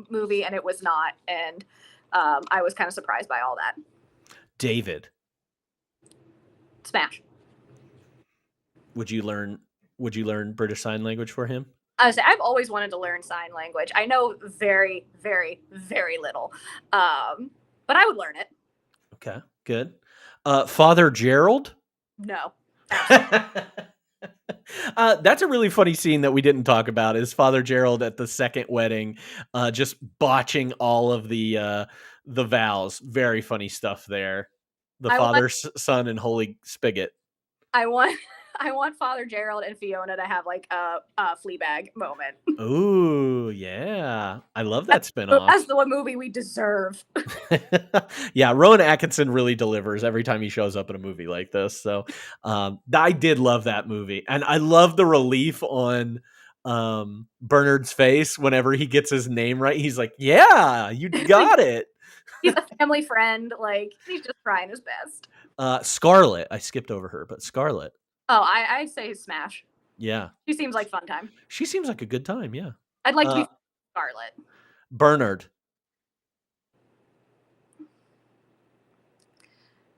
movie, and it was not. And I was kind of surprised by all that. David. Smash. Would you learn British Sign Language for him? I've always wanted to learn sign language. I know very, very, very little, but I would learn it. Okay, good. Father Gerald? No. That's a really funny scene that we didn't talk about is Father Gerald at the second wedding, just botching all of the vows. Very funny stuff there. The I want, Father, Son, and Holy Spigot. I want, I want Father Gerald and Fiona to have like a Fleabag moment. Ooh, yeah. I love that spinoff. That's the one movie we deserve. Yeah, Rowan Atkinson really delivers every time he shows up in a movie like this. So I did love that movie. And I love the relief on Bernard's face whenever he gets his name right. He's like, yeah, you got it. He's a family friend. Like, he's just trying his best. Scarlett. I skipped over her, but Scarlett. Oh, I'd say Smash. Yeah. She seems like fun time. She seems like a good time, yeah. I'd like to be Scarlett. Bernard.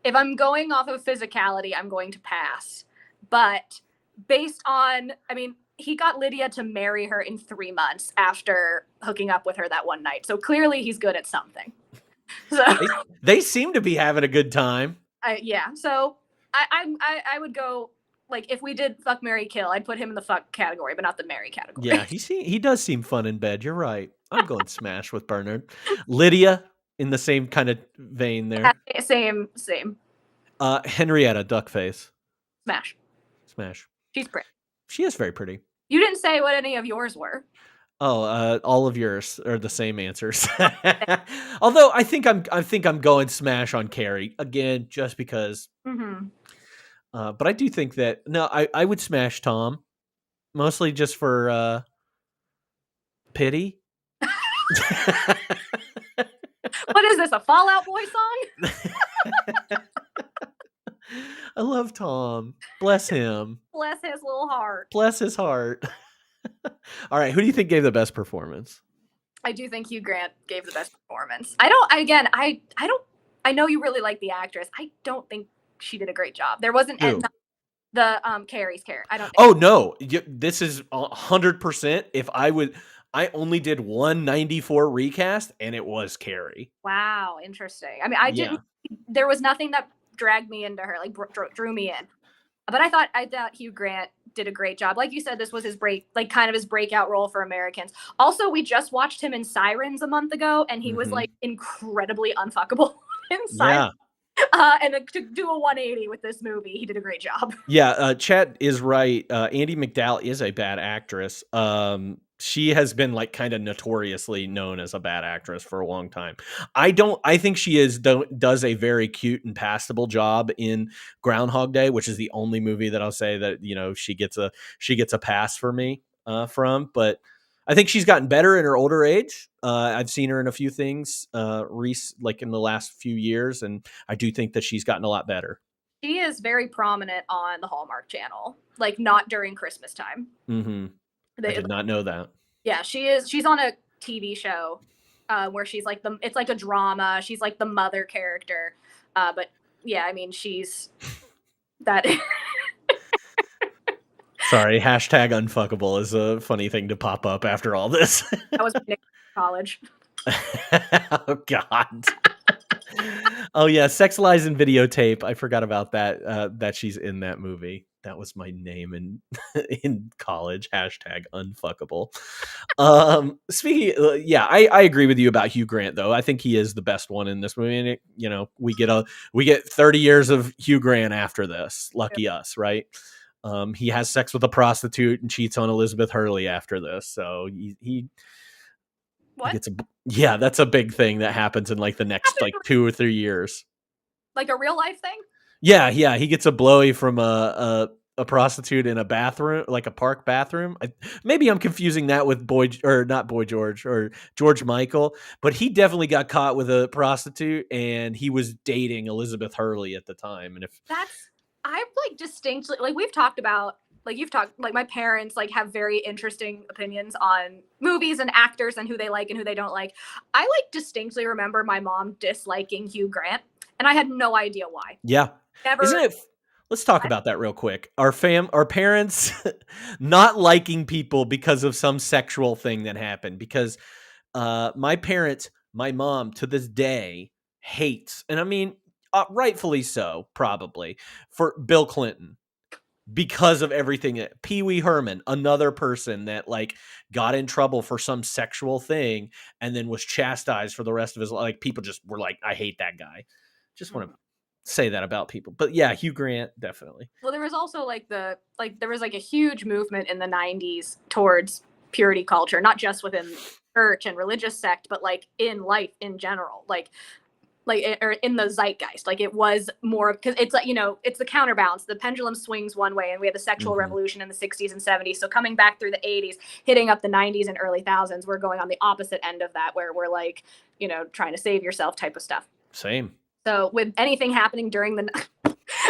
If I'm going off of physicality, I'm going to pass. But based on, I mean, he got Lydia to marry her in 3 months after hooking up with her that one night. So clearly he's good at something. So They seem to be having a good time. yeah. So I would go, like, if we did fuck, marry, kill, I'd put him in the fuck category, but not the marry category. Yeah, he does seem fun in bed. You're right. I'm going Smash with Bernard. Lydia in the same kind of vein there. Yeah, same. Henrietta Duckface. Smash. She's pretty. She is very pretty. You didn't say what any of yours were. Oh, all of yours are the same answers. Although I think I'm going Smash on Carrie again, just because. Mm-hmm. But I do think that I would smash Tom, mostly just for pity. What is this, a Fall Out Boy song? I love Tom. Bless him. Bless his little heart. Bless his heart. All right, who do you think gave the best performance? I do think Hugh Grant gave the best performance. I know you really like the actress. I don't think she did a great job. There wasn't the Carrie's character. I don't think. Oh no, this is 100%. I only did 194 recast, and it was Carrie. Wow, interesting. I mean, I didn't. There was nothing that dragged me into her, like drew me in. But I thought Hugh Grant did a great job. Like you said, this was his kind of his breakout role for Americans. Also, we just watched him in Sirens a month ago, and he was like incredibly unfuckable in Sirens. Yeah. And to do a 180 with this movie, he did a great job. Yeah, Chet is right. Andie MacDowell is a bad actress. She has been like kind of notoriously known as a bad actress for a long time. I think she does a very cute and passable job in Groundhog Day, which is the only movie that I'll say that, she gets a pass for me from, but I think she's gotten better in her older age. I've seen her in a few things like in the last few years, and I do think that she's gotten a lot better. She is very prominent on the Hallmark Channel, like not during Christmas time. Mm-hmm. I did not know that. Yeah, she is. She's on a TV show where she's like it's like a drama. She's like the mother character. But yeah, I mean, she's that. Sorry, hashtag unfuckable is a funny thing to pop up after all this. That was my college. Oh, God. Oh, yeah. Sex, Lies, and Videotape. I forgot about that, that she's in that movie. That was my name in college. Hashtag unfuckable. Speaking, I agree with you about Hugh Grant, though. I think he is the best one in this movie. And we get 30 years of Hugh Grant after this. Lucky us, right? He has sex with a prostitute and cheats on Elizabeth Hurley after this. So he what? That's a big thing that happens in like the next like 2 or 3 years. Like a real life thing? Yeah. He gets a blowy from a prostitute in a bathroom, like a park bathroom. Maybe I'm confusing that with not Boy George or George Michael, but he definitely got caught with a prostitute and he was dating Elizabeth Hurley at the time. And I've like distinctly, like we've talked about, like you've talked, like my parents like have very interesting opinions on movies and actors and who they like and who they don't like. I like distinctly remember my mom disliking Hugh Grant and I had no idea why. Yeah. Never. Isn't it? Let's talk about that real quick. Our parents not liking people because of some sexual thing that happened, because my mom to this day hates, and I mean, rightfully so, probably, for Bill Clinton. because of everything. Pee Wee Herman, another person that like got in trouble for some sexual thing and then was chastised for the rest of his life. Like people just were like, I hate that guy. Just want to say that about people. But yeah, Hugh Grant, definitely. Well, there was also there was like a huge movement in the 90s towards purity culture, not just within church and religious sect, but like in life in general. Or in the zeitgeist, like it was more because it's like, it's the counterbalance. The pendulum swings one way, and we had the sexual revolution in the 60s and 70s. So coming back through the 80s, hitting up the 90s and early thousands, we're going on the opposite end of that, where we're like, trying to save yourself type of stuff. Same. So with anything happening during the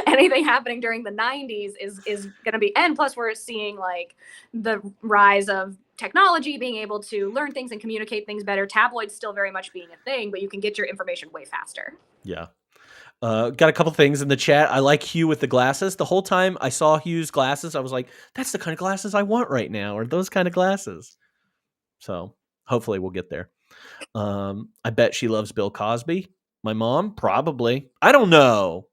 90s is going to be, and plus we're seeing like the rise of technology, being able to learn things and communicate things better. Tabloids still very much being a thing, but you can get your information way faster. Yeah. Got a couple things in the chat. I like Hugh with the glasses. The whole time I saw Hugh's glasses, I was like, that's the kind of glasses I want right now, or those kind of glasses. So hopefully we'll get there. I bet she loves Bill Cosby. My mom, probably. I don't know.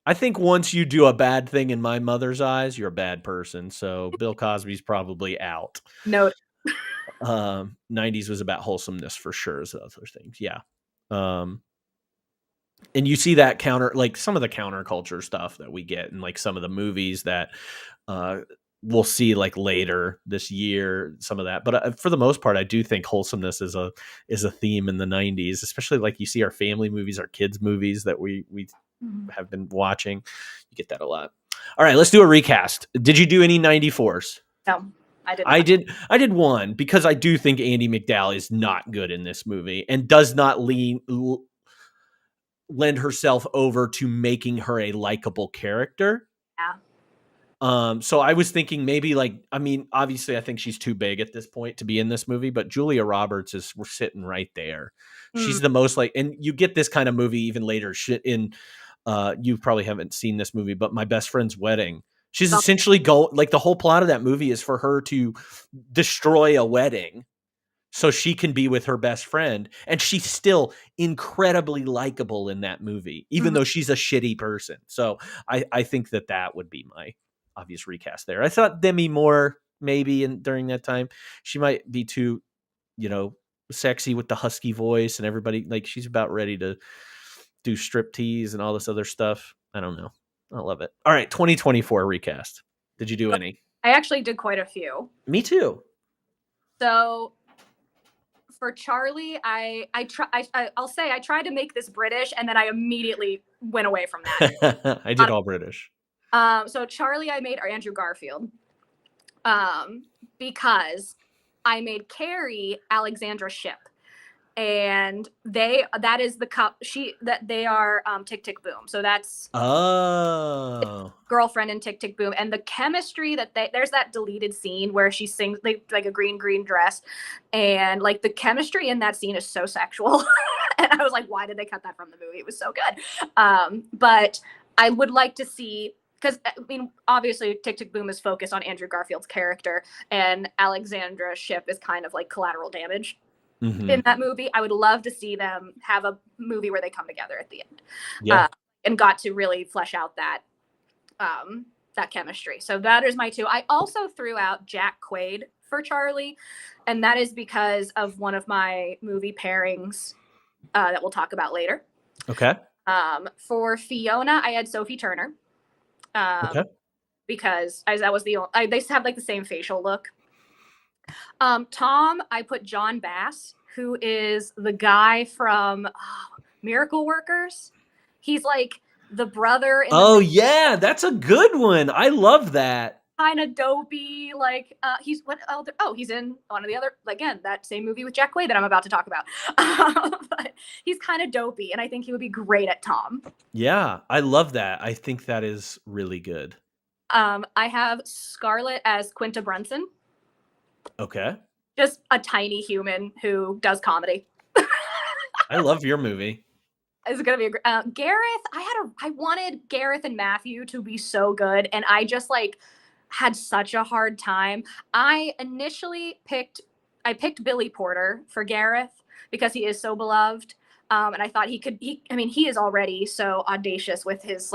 I think once you do a bad thing in my mother's eyes, you're a bad person. So Bill Cosby's probably out. No. 90s was about wholesomeness for sure, as other things. Yeah. And you see that like some of the counterculture stuff that we get in like some of the movies that we'll see like later this year, some of that. But for the most part, I do think wholesomeness is a theme in the 90s, especially like you see our family movies, our kids movies that we have been watching. You get that a lot. All right, let's do a recast. Did you do any 94s? No, I didn't. I did one because I do think Andie MacDowell is not good in this movie and does not lend herself over to making her a likable character. Yeah. So I was thinking maybe obviously I think she's too big at this point to be in this movie, but Julia Roberts we're sitting right there. She's the most and you get this kind of movie even later you probably haven't seen this movie, but My Best Friend's Wedding. She's essentially the whole plot of that movie is for her to destroy a wedding so she can be with her best friend. And she's still incredibly likable in that movie, even though she's a shitty person. So I think that would be my obvious recast there. I thought Demi Moore, maybe during that time, she might be too, sexy with the husky voice and everybody, like she's about ready to do striptease and all this other stuff. I don't know. I love it. All right. 2024 recast. Did you do any? I actually did quite a few. Me too. So for Charlie, I'll say I tried to make this British and then I immediately went away from that. I did all British. So Charlie, I made Andrew Garfield. Because I made Carrie Alexandra Shipp. And they are Tick Tick Boom. So that's girlfriend in Tick Tick Boom. And the chemistry there's that deleted scene where she sings like a green dress. And like the chemistry in that scene is so sexual. And I was like, why did they cut that from the movie? It was so good. But I would like to see, because I mean, obviously Tick Tick Boom is focused on Andrew Garfield's character and Alexandra Shipp is kind of like collateral damage. In that movie. I would love to see them have a movie where they come together at the end. Yeah. And got to really flesh out that chemistry. So that is my two. I also threw out Jack Quaid for Charlie, and that is because of one of my movie pairings that we'll talk about later. Okay. For Fiona, I had Sophie Turner. Okay. Because that was they have like the same facial look. Tom, I put John Bass, who is the guy from Miracle Workers. He's like the brother. Yeah, that's a good one. I love that. Kind of dopey, like he's in one of the other, again, that same movie with Jack Quaid that I'm about to talk about. But he's kind of dopey, and I think he would be great at Tom. Yeah, I love that. I think that is really good. I have Scarlett as Quinta Brunson. Okay. Just a tiny human who does comedy. I love your movie. It's gonna be Gareth. I wanted Gareth and Matthew to be so good, and I just had such a hard time. I initially picked Billy Porter for Gareth because he is so beloved, and I thought he is already so audacious with his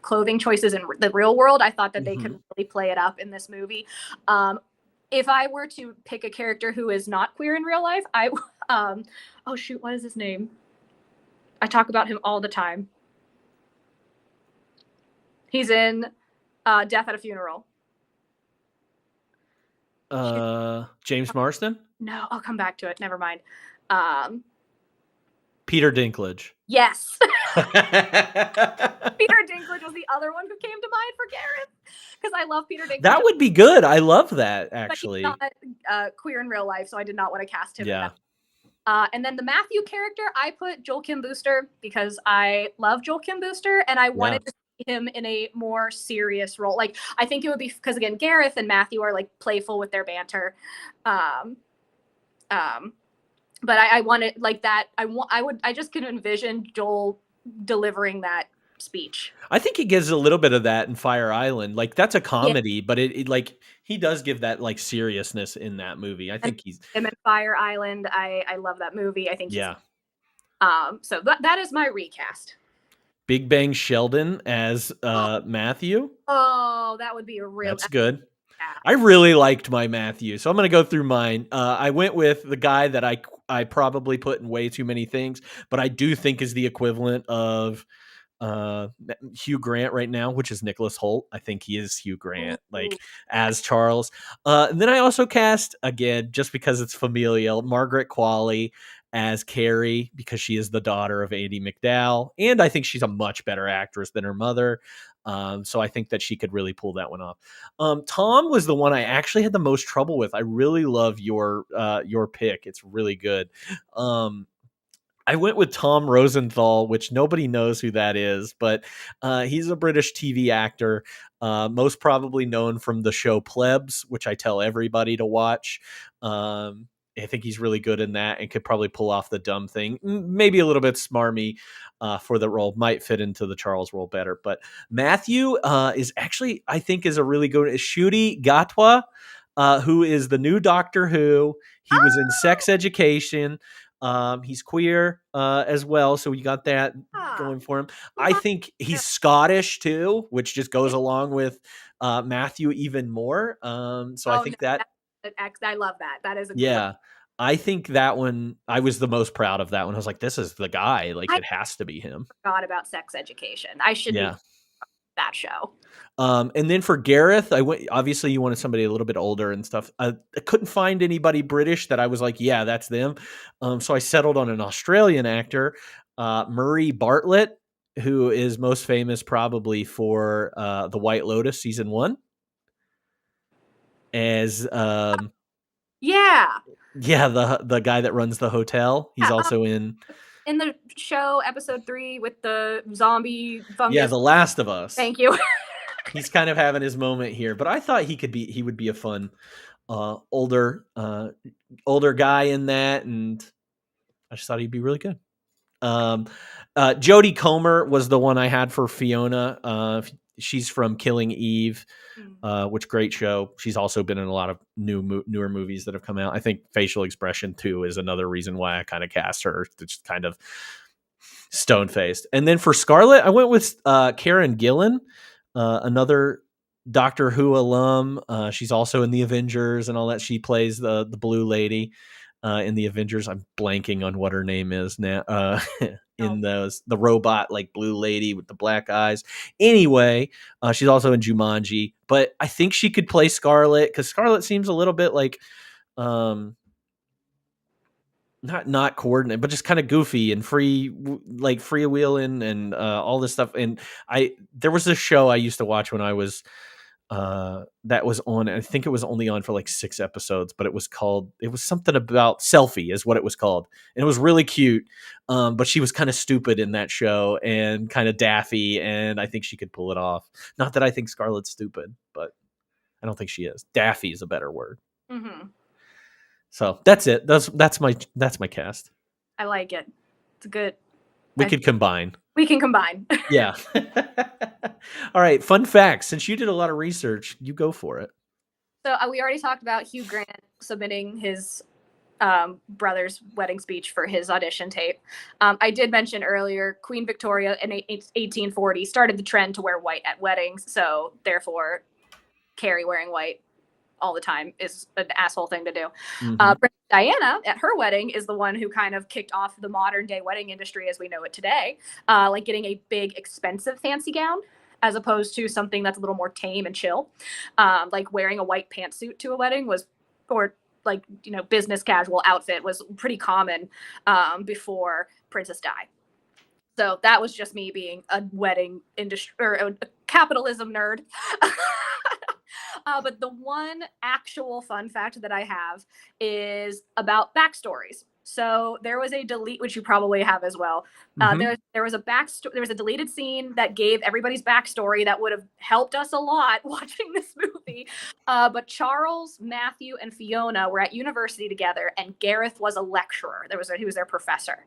clothing choices in the real world. I thought that they Mhm. could really play it up in this movie. If I were to pick a character who is not queer in real life, oh shoot, what is his name? I talk about him all the time. He's in Death at a Funeral. James Marsden? No, I'll come back to it. Never mind. Peter Dinklage. Yes. Peter Dinklage was the other one who came to mind for Gareth, because I love Peter Dinklage. That would be good. I love that, but actually. he's not queer in real life, so I did not want to cast him. Yeah. In that. And then the Matthew character, I put Joel Kim Booster because I love Joel Kim Booster, and I wanted to see him in a more serious role. Like, I think it would be because, again, Gareth and Matthew are like playful with their banter. But I wanted like that. I just can envision Joel delivering that speech. I think he gives a little bit of that in Fire Island. Like, that's a comedy, but it like he does give that like seriousness in that movie. I think he's him in Fire Island. I love that movie. I think yeah. So that is my recast. Big Bang Sheldon as Matthew. Oh, that would be a real. That's good. I really liked my Matthew, so I'm going to go through mine. I went with the guy that I probably put in way too many things, but I do think is the equivalent of Hugh Grant right now, which is Nicholas Hoult. I think he is Hugh Grant, like as Charles. And then I also cast, again, just because it's familial, Margaret Qualley as Carrie, because she is the daughter of Andie MacDowell, and I think she's a much better actress than her mother. So I think that she could really pull that one off. Tom was the one I actually had the most trouble with. I really love your pick. It's really good. I went with Tom Rosenthal, which nobody knows who that is, but he's a British TV actor, most probably known from the show Plebs, which I tell everybody to watch. I think he's really good in that and could probably pull off the dumb thing. Maybe a little bit smarmy for the role. Might fit into the Charles role better. But Matthew is actually, I think, is a really good. Ncuti Gatwa, who is the new Doctor Who. He was in Sex Education. He's queer as well, so you got that going for him. I think he's Scottish too, which just goes along with Matthew even more. So I think that I love that. That is a yeah. I think that one, I was the most proud of that one. I was like, this is the guy. Like, it has to be him. Forgot about Sex Education. I should be that show. And then for Gareth, obviously you wanted somebody a little bit older and stuff. I couldn't find anybody British that I was like, yeah, that's them. So I settled on an Australian actor, Murray Bartlett, who is most famous probably for The White Lotus season 1 as the guy that runs the hotel. He's also in the show episode 3 with the zombie fungus. Yeah, The Last of Us. Thank you. He's kind of having his moment here, but I thought he would be a fun older guy in that, and I just thought he'd be really good. Jodie Comer was the one I had for Fiona. She's from Killing Eve, which great show. She's also been in a lot of newer movies that have come out. I think Facial Expression 2 is another reason why I kind of cast her. It's kind of stone-faced. And then for Scarlet, I went with Karen Gillan, another Doctor Who alum. She's also in the Avengers and all that. She plays the blue lady in the Avengers. I'm blanking on what her name is now. In the robot like blue lady with the black eyes. Anyway, she's also in Jumanji, but I think she could play Scarlet because Scarlet seems a little bit like not coordinated, but just kind of goofy and freewheeling and all this stuff. And there was this show I used to watch when I was that was on, I think it was only on for like 6 episodes, but it was something about Selfie is what it was called. And it was really cute. But she was kind of stupid in that show and kind of daffy. And I think she could pull it off. Not that I think Scarlett's stupid, but I don't think she is. Daffy is a better word. Mm-hmm. So that's it. That's my cast. I like it. It's good. We can combine. Yeah. All right. Fun facts. Since you did a lot of research, you go for it. So we already talked about Hugh Grant submitting his brother's wedding speech for his audition tape. I did mention earlier, Queen Victoria in 1840 started the trend to wear white at weddings, so therefore Carrie wearing white all the time is an asshole thing to do. Princess Diana at her wedding is the one who kind of kicked off the modern day wedding industry as we know it today, like getting a big expensive fancy gown as opposed to something that's a little more tame and chill. Like wearing a white pantsuit to a wedding was, or like, you know, business casual outfit was pretty common before Princess Di. So that was just me being a wedding industry or a capitalism nerd. But the one actual fun fact that I have is about backstories. So there was a delete, which you probably have as well. There was a backstory. There was a deleted scene that gave everybody's backstory that would have helped us a lot watching this movie. But Charles, Matthew, and Fiona were at university together, and Gareth was a lecturer. He was their professor.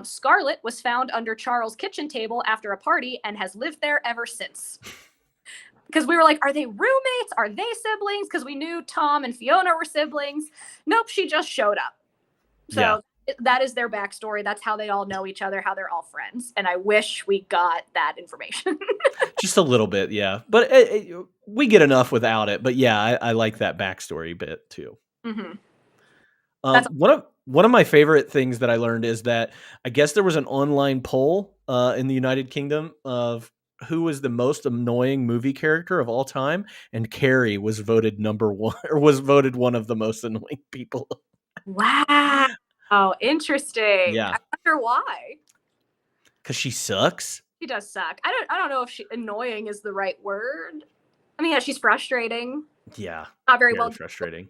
Scarlett was found under Charles' kitchen table after a party and has lived there ever since. Because we were like, are they roommates? Are they siblings? Because we knew Tom and Fiona were siblings. Nope, she just showed up. So that is their backstory. That's how they all know each other, how they're all friends. And I wish we got that information. Just a little bit, yeah. But we get enough without it. But yeah, I like that backstory bit too. One of my favorite things that I learned is that I guess there was an online poll in the United Kingdom of who was the most annoying movie character of all time, and Carrie was voted number one, or was voted one of the most annoying people. Wow. Oh, interesting. Yeah. I wonder why. Because she sucks. She does suck. I don't know if annoying is the right word. I mean, yeah, she's frustrating. Yeah. Not very well. Frustrating.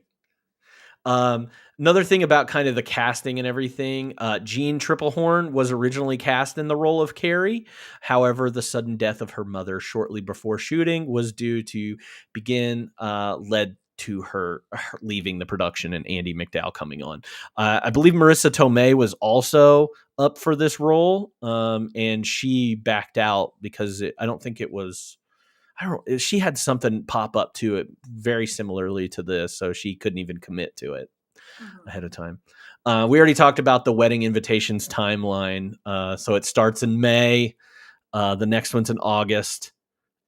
Another thing about kind of the casting and everything, Jean Triplehorn was originally cast in the role of Carrie. However, the sudden death of her mother shortly before shooting was due to led to her leaving the production and Andie MacDowell coming on. I believe Marissa Tomei was also up for this role, and she backed out because she had something pop up to it very similarly to this, so she couldn't even commit to it ahead of time. We already talked about the wedding invitations timeline. So it starts in May. The next one's in August.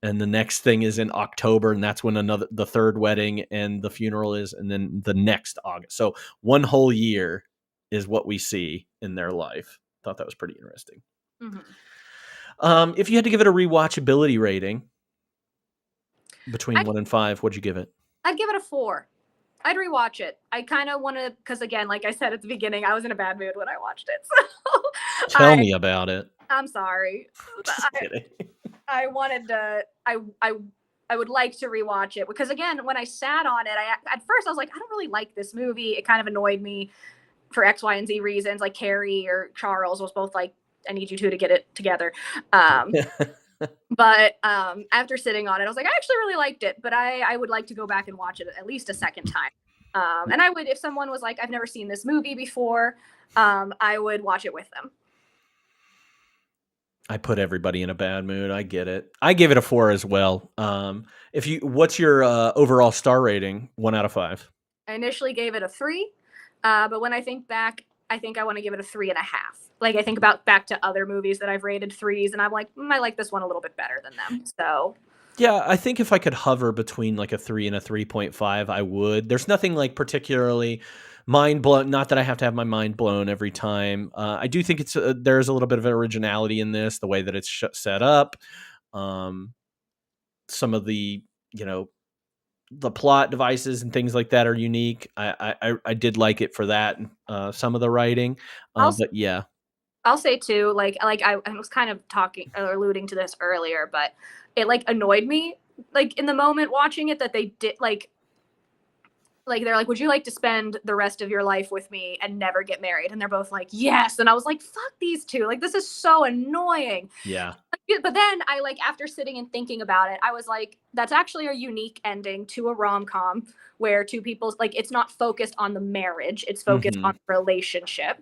And the next thing is in October. And that's when the third wedding and the funeral is. And then the next August. So one whole year is what we see in their life. Thought that was pretty interesting. If you had to give it a rewatchability rating between 1 and 5, what'd you give it? I'd give it a 4. I'd rewatch it. I kind of want to, because again, like I said at the beginning, I was in a bad mood when I watched it. So Tell me about it. I'm sorry. Just kidding. I wanted to. I would like to rewatch it because again, when I sat on it, at first I was like, I don't really like this movie. It kind of annoyed me for X, Y, and Z reasons. Like Carrie or Charles was both like, I need you two to get it together. But after sitting on it, I was like, I actually really liked it, but I would like to go back and watch it at least a second time. And I would, if someone was like, I've never seen this movie before, I would watch it with them. I put everybody in a bad mood. I get it. I gave it a 4 as well. What's your overall star rating? 1 out of 5. I initially gave it a 3, but when I think back, I think I want to give it a 3.5. Like I think back to other movies that I've rated 3s, and I'm like, I like this one a little bit better than them. So yeah, I think if I could hover between like a 3 and a 3.5, I would. There's nothing like particularly mind blown. Not that I have to have my mind blown every time. I do think there's a little bit of originality in this, the way that it's set up. Some of the the plot devices and things like that are unique. I did like it for that. Some of the writing, but yeah. I'll say too, like I was kind of talking or alluding to this earlier, but it like annoyed me like in the moment watching it that they did like they're like, would you like to spend the rest of your life with me and never get married? And they're both like, yes. And I was like, fuck these two. Like, this is so annoying. Yeah. But then I like after sitting and thinking about it, I was like, that's actually a unique ending to a rom-com where two people like it's not focused on the marriage, it's focused Mhm. on the relationship.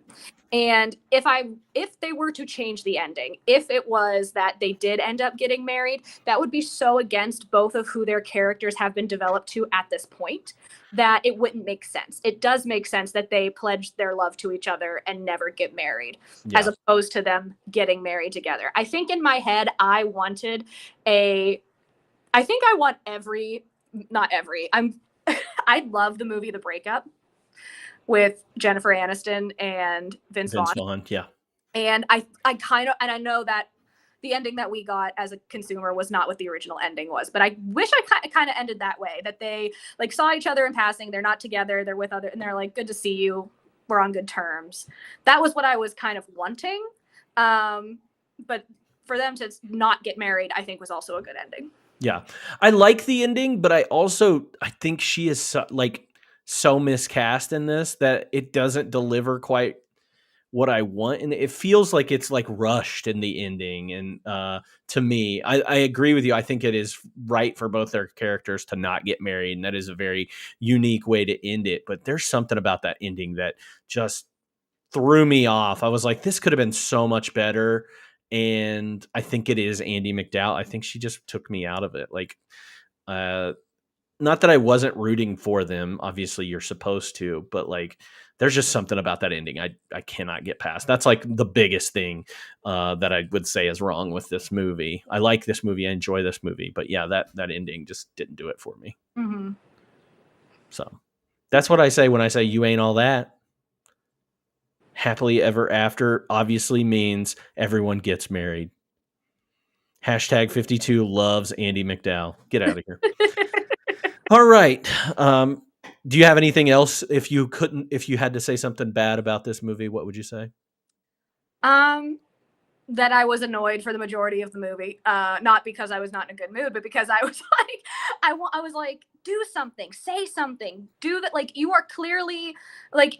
And if they were to change the ending, if it was that they did end up getting married, that would be so against both of who their characters have been developed to at this point that it wouldn't make sense. It does make sense that they pledged their love to each other and never get married, as Yeah. opposed to them getting married together. I think in my head, I want not every, I love the movie The Breakup with Jennifer Aniston and Vince Vince Vaughn. Vaughn. Yeah. And I know that the ending that we got as a consumer was not what the original ending was, but I wish I kind of ended that way, that they like saw each other in passing, they're not together, they're with other, and they're like, good to see you, we're on good terms. That was what I was kind of wanting. But for them to not get married, I think was also a good ending. Yeah. I like the ending, but I think she is so miscast in this that it doesn't deliver quite what I want. And it feels like it's like rushed in the ending. And to me, I agree with you. I think it is right for both their characters to not get married. And that is a very unique way to end it. But there's something about that ending that just threw me off. I was like, this could have been so much better. And I think it is Andie MacDowell. I think she just took me out of it. Like, not that I wasn't rooting for them. Obviously, you're supposed to, but like, there's just something about that ending I cannot get past. That's like the biggest thing that I would say is wrong with this movie. I like this movie. I enjoy this movie, but yeah, that ending just didn't do it for me. Mm-hmm. So that's what I say when I say you ain't all that. Happily ever after obviously means everyone gets married. Hashtag 52 loves Andie MacDowell. Get out of here. All right. Do you have anything else? If you had to say something bad about this movie, what would you say? That I was annoyed for the majority of the movie. Not because I was not in a good mood, but because I was like, I was like, do something, say something, do that. Like, you are clearly like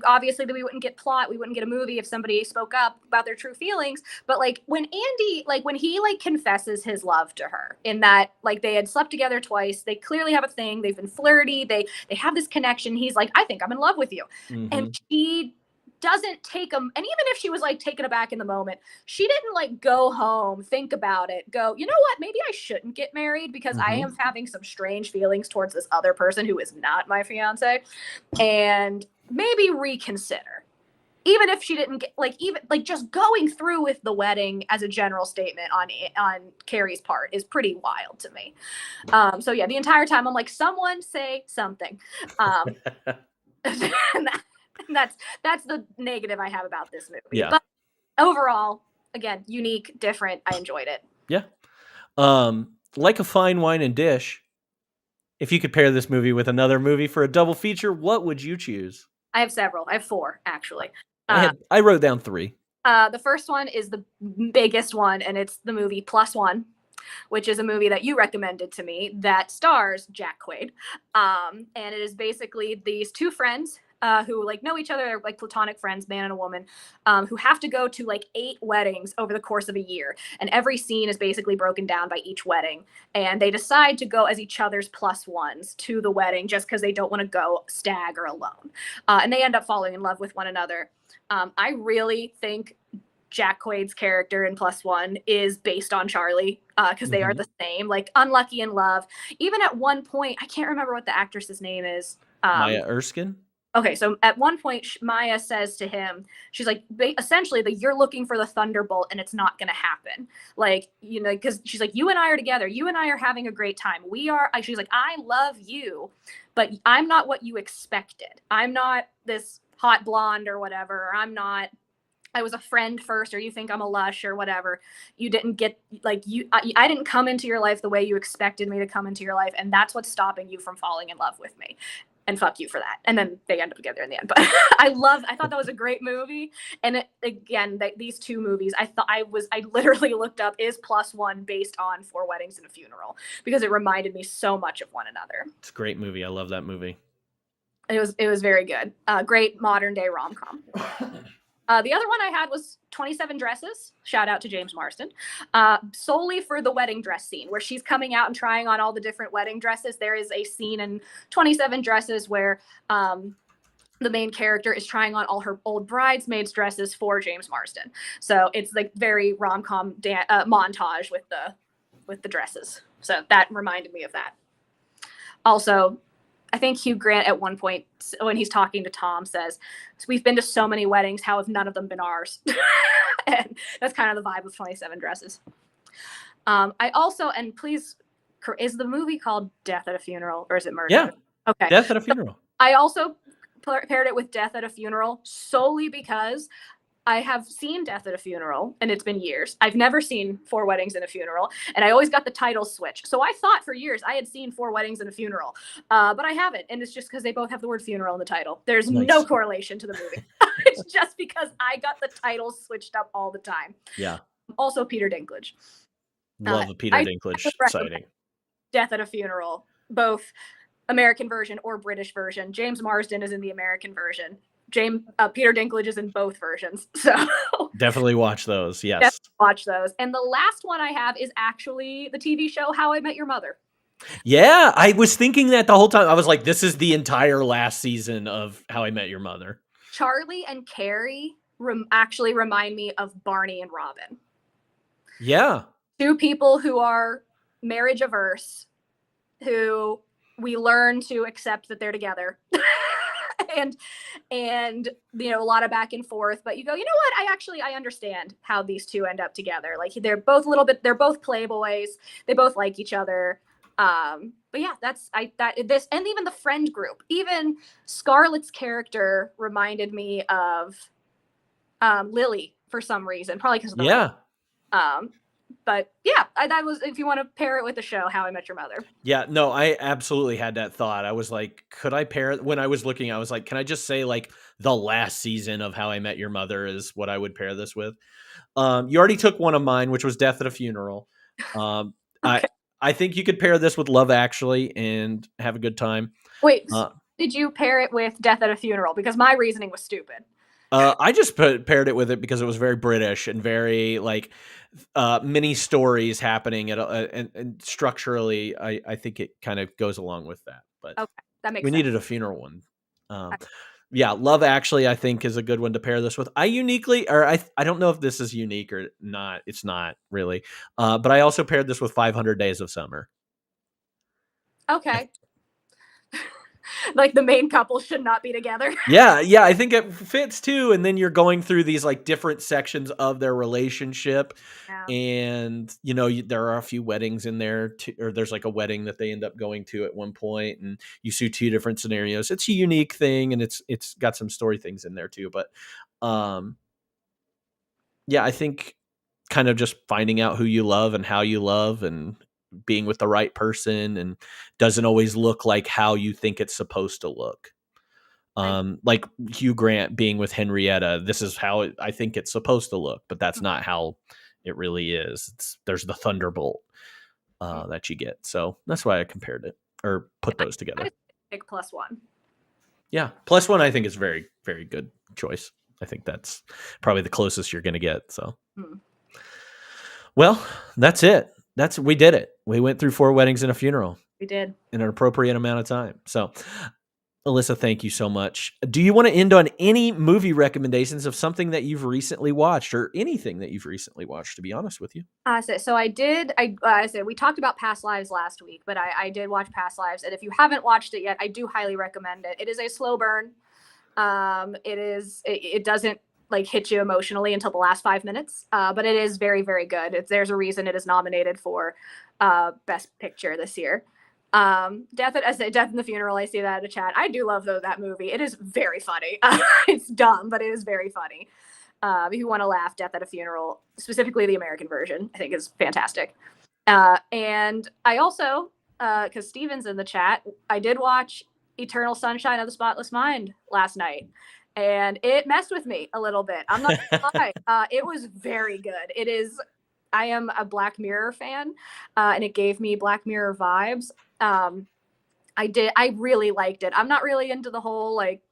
obviously that we wouldn't get plot, we wouldn't get a movie if somebody spoke up about their true feelings. But like when Andie, like when he like confesses his love to her in that like they had slept together twice, they clearly have a thing, they've been flirty, they have this connection. He's like, I think I'm in love with you. Mm-hmm. And she doesn't take him, and even if she was like taken aback in the moment, she didn't like go home, think about it, go, you know what, maybe I shouldn't get married because I am having some strange feelings towards this other person who is not my fiance, and maybe reconsider. Even if she didn't get just going through with the wedding as a general statement on Carrie's part is pretty wild to me. So yeah, the entire time I'm like, someone say something. And that's the negative I have about this movie. Yeah. But overall, again, unique, different. I enjoyed it. Yeah. Like a fine wine and dish, if you could pair this movie with another movie for a double feature, what would you choose? I have several. I have 4, actually. I wrote down 3. The first one is the biggest one, and it's the movie Plus One, which is a movie that you recommended to me that stars Jack Quaid. And it is basically these 2 friends who like know each other, they're like platonic friends, man and a woman, who have to go to like 8 weddings over the course of a year. And every scene is basically broken down by each wedding. And they decide to go as each other's plus ones to the wedding just because they don't want to go stag or alone. And they end up falling in love with one another. I really think Jack Quaid's character in Plus One is based on Charlie because they are the same, like unlucky in love. Even at one point, I can't remember what the actress's name is. Maya Erskine? Okay, so at one point, Maya says to him, she's like, essentially, that you're looking for the thunderbolt and it's not going to happen. Like, you know, because she's like, you and I are together. You and I are having a great time. She's like, I love you, but I'm not what you expected. I'm not this hot blonde or whatever. Or I was a friend first, or you think I'm a lush or whatever. You didn't get I didn't come into your life the way you expected me to come into your life. And that's what's stopping you from falling in love with me. And fuck you for that. And then they end up together in the end. But I thought that was a great movie. And these 2 movies, I literally looked up, is Plus One based on 4 Weddings and a Funeral? Because it reminded me so much of one another. It's a great movie. I love that movie. It was very good. Great modern day rom-com. The other one I had was 27 Dresses. Shout out to James Marsden. Solely for the wedding dress scene where she's coming out and trying on all the different wedding dresses. There is a scene in 27 Dresses where the main character is trying on all her old bridesmaids dresses for James Marsden. So it's like very rom-com montage with the dresses. So that reminded me of that. Also, I think Hugh Grant at one point when he's talking to Tom says, "We've been to so many weddings. How have none of them been ours?" And that's kind of the vibe of 27 Dresses. I also, and please, is the movie called Death at a Funeral or is it Murder? Yeah. Okay. Death at a Funeral. I also paired it with Death at a Funeral solely because I have seen Death at a Funeral, and it's been years. I've never seen Four Weddings and a Funeral, and I always got the titles switched. So I thought for years I had seen Four Weddings and a Funeral, but I haven't, and it's just because they both have the word funeral in the title. There's no correlation to the movie. It's just because I got the titles switched up all the time. Yeah. Also, Peter Dinklage. Love a Peter Dinklage sighting. Death at a Funeral, both American version or British version. James Marsden is in the American version. Peter Dinklage is in both versions. So definitely watch those. Yes. Definitely watch those. And the last one I have is actually the TV show How I Met Your Mother. Yeah, I was thinking that the whole time. I was like, this is the entire last season of How I Met Your Mother. Charlie and Carrie actually remind me of Barney and Robin. Yeah. Two people who are marriage averse, who we learn to accept that they're together. and you know, a lot of back and forth, but you go, you know what, I understand how these two end up together. Like they're both both playboys, they both like each other. But yeah, this, and even the friend group, even Scarlett's character reminded me of Lily for some reason, probably because of the but yeah, that was, if you want to pair it with the show How I Met Your Mother. Yeah, no, I absolutely had that thought. I was like, could I pair it? When I was looking, I was like, can I just say like the last season of How I Met Your Mother is what I would pair this with? You already took one of mine, which was Death at a Funeral. Okay. I think you could pair this with Love Actually and have a good time. Wait, did you pair it with Death at a Funeral? Because my reasoning was stupid. I just paired it with it because it was very British and very like mini stories happening and structurally, I think it kind of goes along with that. But okay, that makes sense. Needed a funeral one. Yeah, Love Actually, I think is a good one to pair this with. I don't know if this is unique or not. It's not really. But I also paired this with 500 Days of Summer. Okay. Like the main couple should not be together. Yeah, I think it fits too. And then you're going through these like different sections of their relationship, and you know there are a few weddings in there, or there's like a wedding that they end up going to at one point, and you see two different scenarios. It's a unique thing, and it's got some story things in there too. But yeah, I think kind of just finding out who you love and how you love, and being with the right person, and doesn't always look like how you think it's supposed to look. Like Hugh Grant being with Henrietta, this is how I think it's supposed to look, but that's not how it really is. There's the thunderbolt that you get. So that's why I compared it or put those together. Big +1. Yeah. +1, I think is very, very good choice. I think that's probably the closest you're going to get. So, well, that's it. We did it. We went through 4 weddings and a funeral. We did. In an appropriate amount of time. So, Alyssa, thank you so much. Do you want to end on any movie recommendations of something that you've recently watched, or anything that you've recently watched, to be honest with you? So I did. I said we talked about Past Lives last week, but I did watch Past Lives. And if you haven't watched it yet, I do highly recommend it. It is a slow burn. It doesn't like hit you emotionally until the last 5 minutes. But it is very, very good. There's a reason it is nominated for Best Picture this year. Death in the Funeral, I see that in the chat. I do love that movie. It is very funny. It's dumb, but it is very funny. If you want to laugh, Death at a Funeral, specifically the American version, I think is fantastic. And I also, because Steven's in the chat, I did watch Eternal Sunshine of the Spotless Mind last night. And it messed with me a little bit. I'm not gonna lie. It was very good. I am a Black Mirror fan, and it gave me Black Mirror vibes. I really liked it. I'm not really into the whole like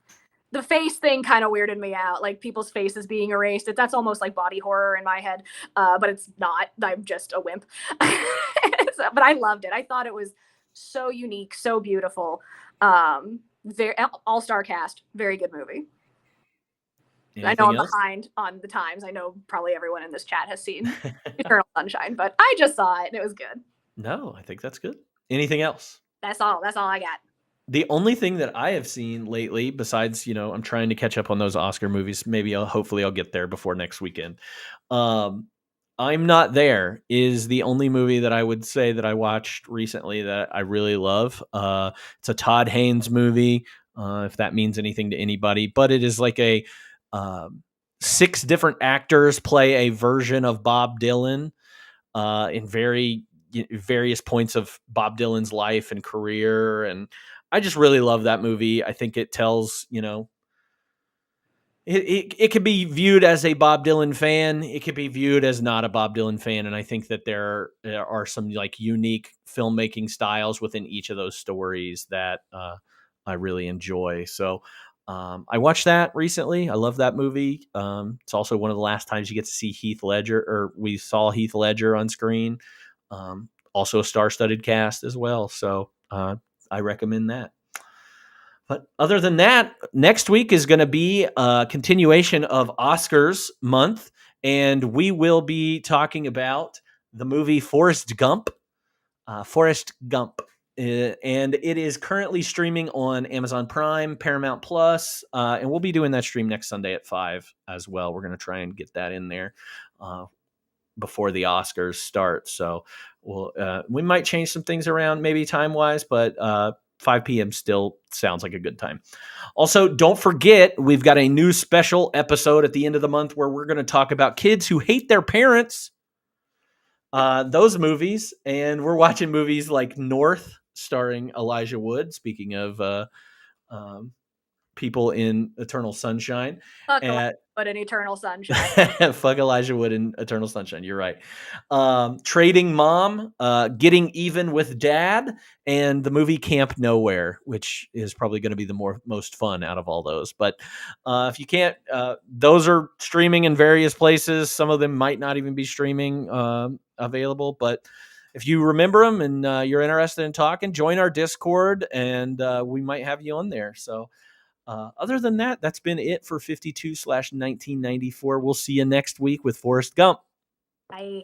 The face thing kind of weirded me out, like people's faces being erased. That's almost like body horror in my head, but it's not. I'm just a wimp. But I loved it. I thought it was so unique, so beautiful. Very all-star cast, very good movie. Anything I know I'm else? behind on the times. I know probably everyone in this chat has seen Eternal Sunshine, but I just saw it and it was good. No, I think that's good. Anything else? That's all I got. The only thing that I have seen lately, besides, I'm trying to catch up on those Oscar movies. Maybe hopefully I'll get there before next weekend. I'm Not There is the only movie that I would say that I watched recently that I really love. It's a Todd Haynes movie, if that means anything to anybody, but it is like a 6 different actors play a version of Bob Dylan in various points of Bob Dylan's life and career. And I just really love that movie. I think it tells, it could be viewed as a Bob Dylan fan. It could be viewed as not a Bob Dylan fan. And I think that there are some like unique filmmaking styles within each of those stories that I really enjoy. So I watched that recently. I love that movie. It's also one of the last times you get to see Heath Ledger, or we saw Heath Ledger on screen. Also a star-studded cast as well. So I recommend that. But other than that, next week is going to be a continuation of Oscars month, and we will be talking about the movie Forrest Gump. And it is currently streaming on Amazon Prime, Paramount Plus, and we'll be doing that stream next Sunday at 5 as well. We're going to try and get that in there before the Oscars start. So we might change some things around, maybe time-wise, but 5 p.m. still sounds like a good time. Also, don't forget, we've got a new special episode at the end of the month where we're going to talk about kids who hate their parents, those movies. And we're watching movies like North, starring Elijah Wood, speaking of people in Eternal Sunshine. Fuck Elijah Wood in Eternal Sunshine. Fuck Elijah Wood in Eternal Sunshine. You're right. Trading Mom, Getting Even with Dad, and the movie Camp Nowhere, which is probably going to be the most fun out of all those. But if you can't, those are streaming in various places. Some of them might not even be streaming available, but if you remember them and you're interested in talking, join our Discord, and we might have you on there. So other than that, that's been it for 52/1994. We'll see you next week with Forrest Gump. Bye.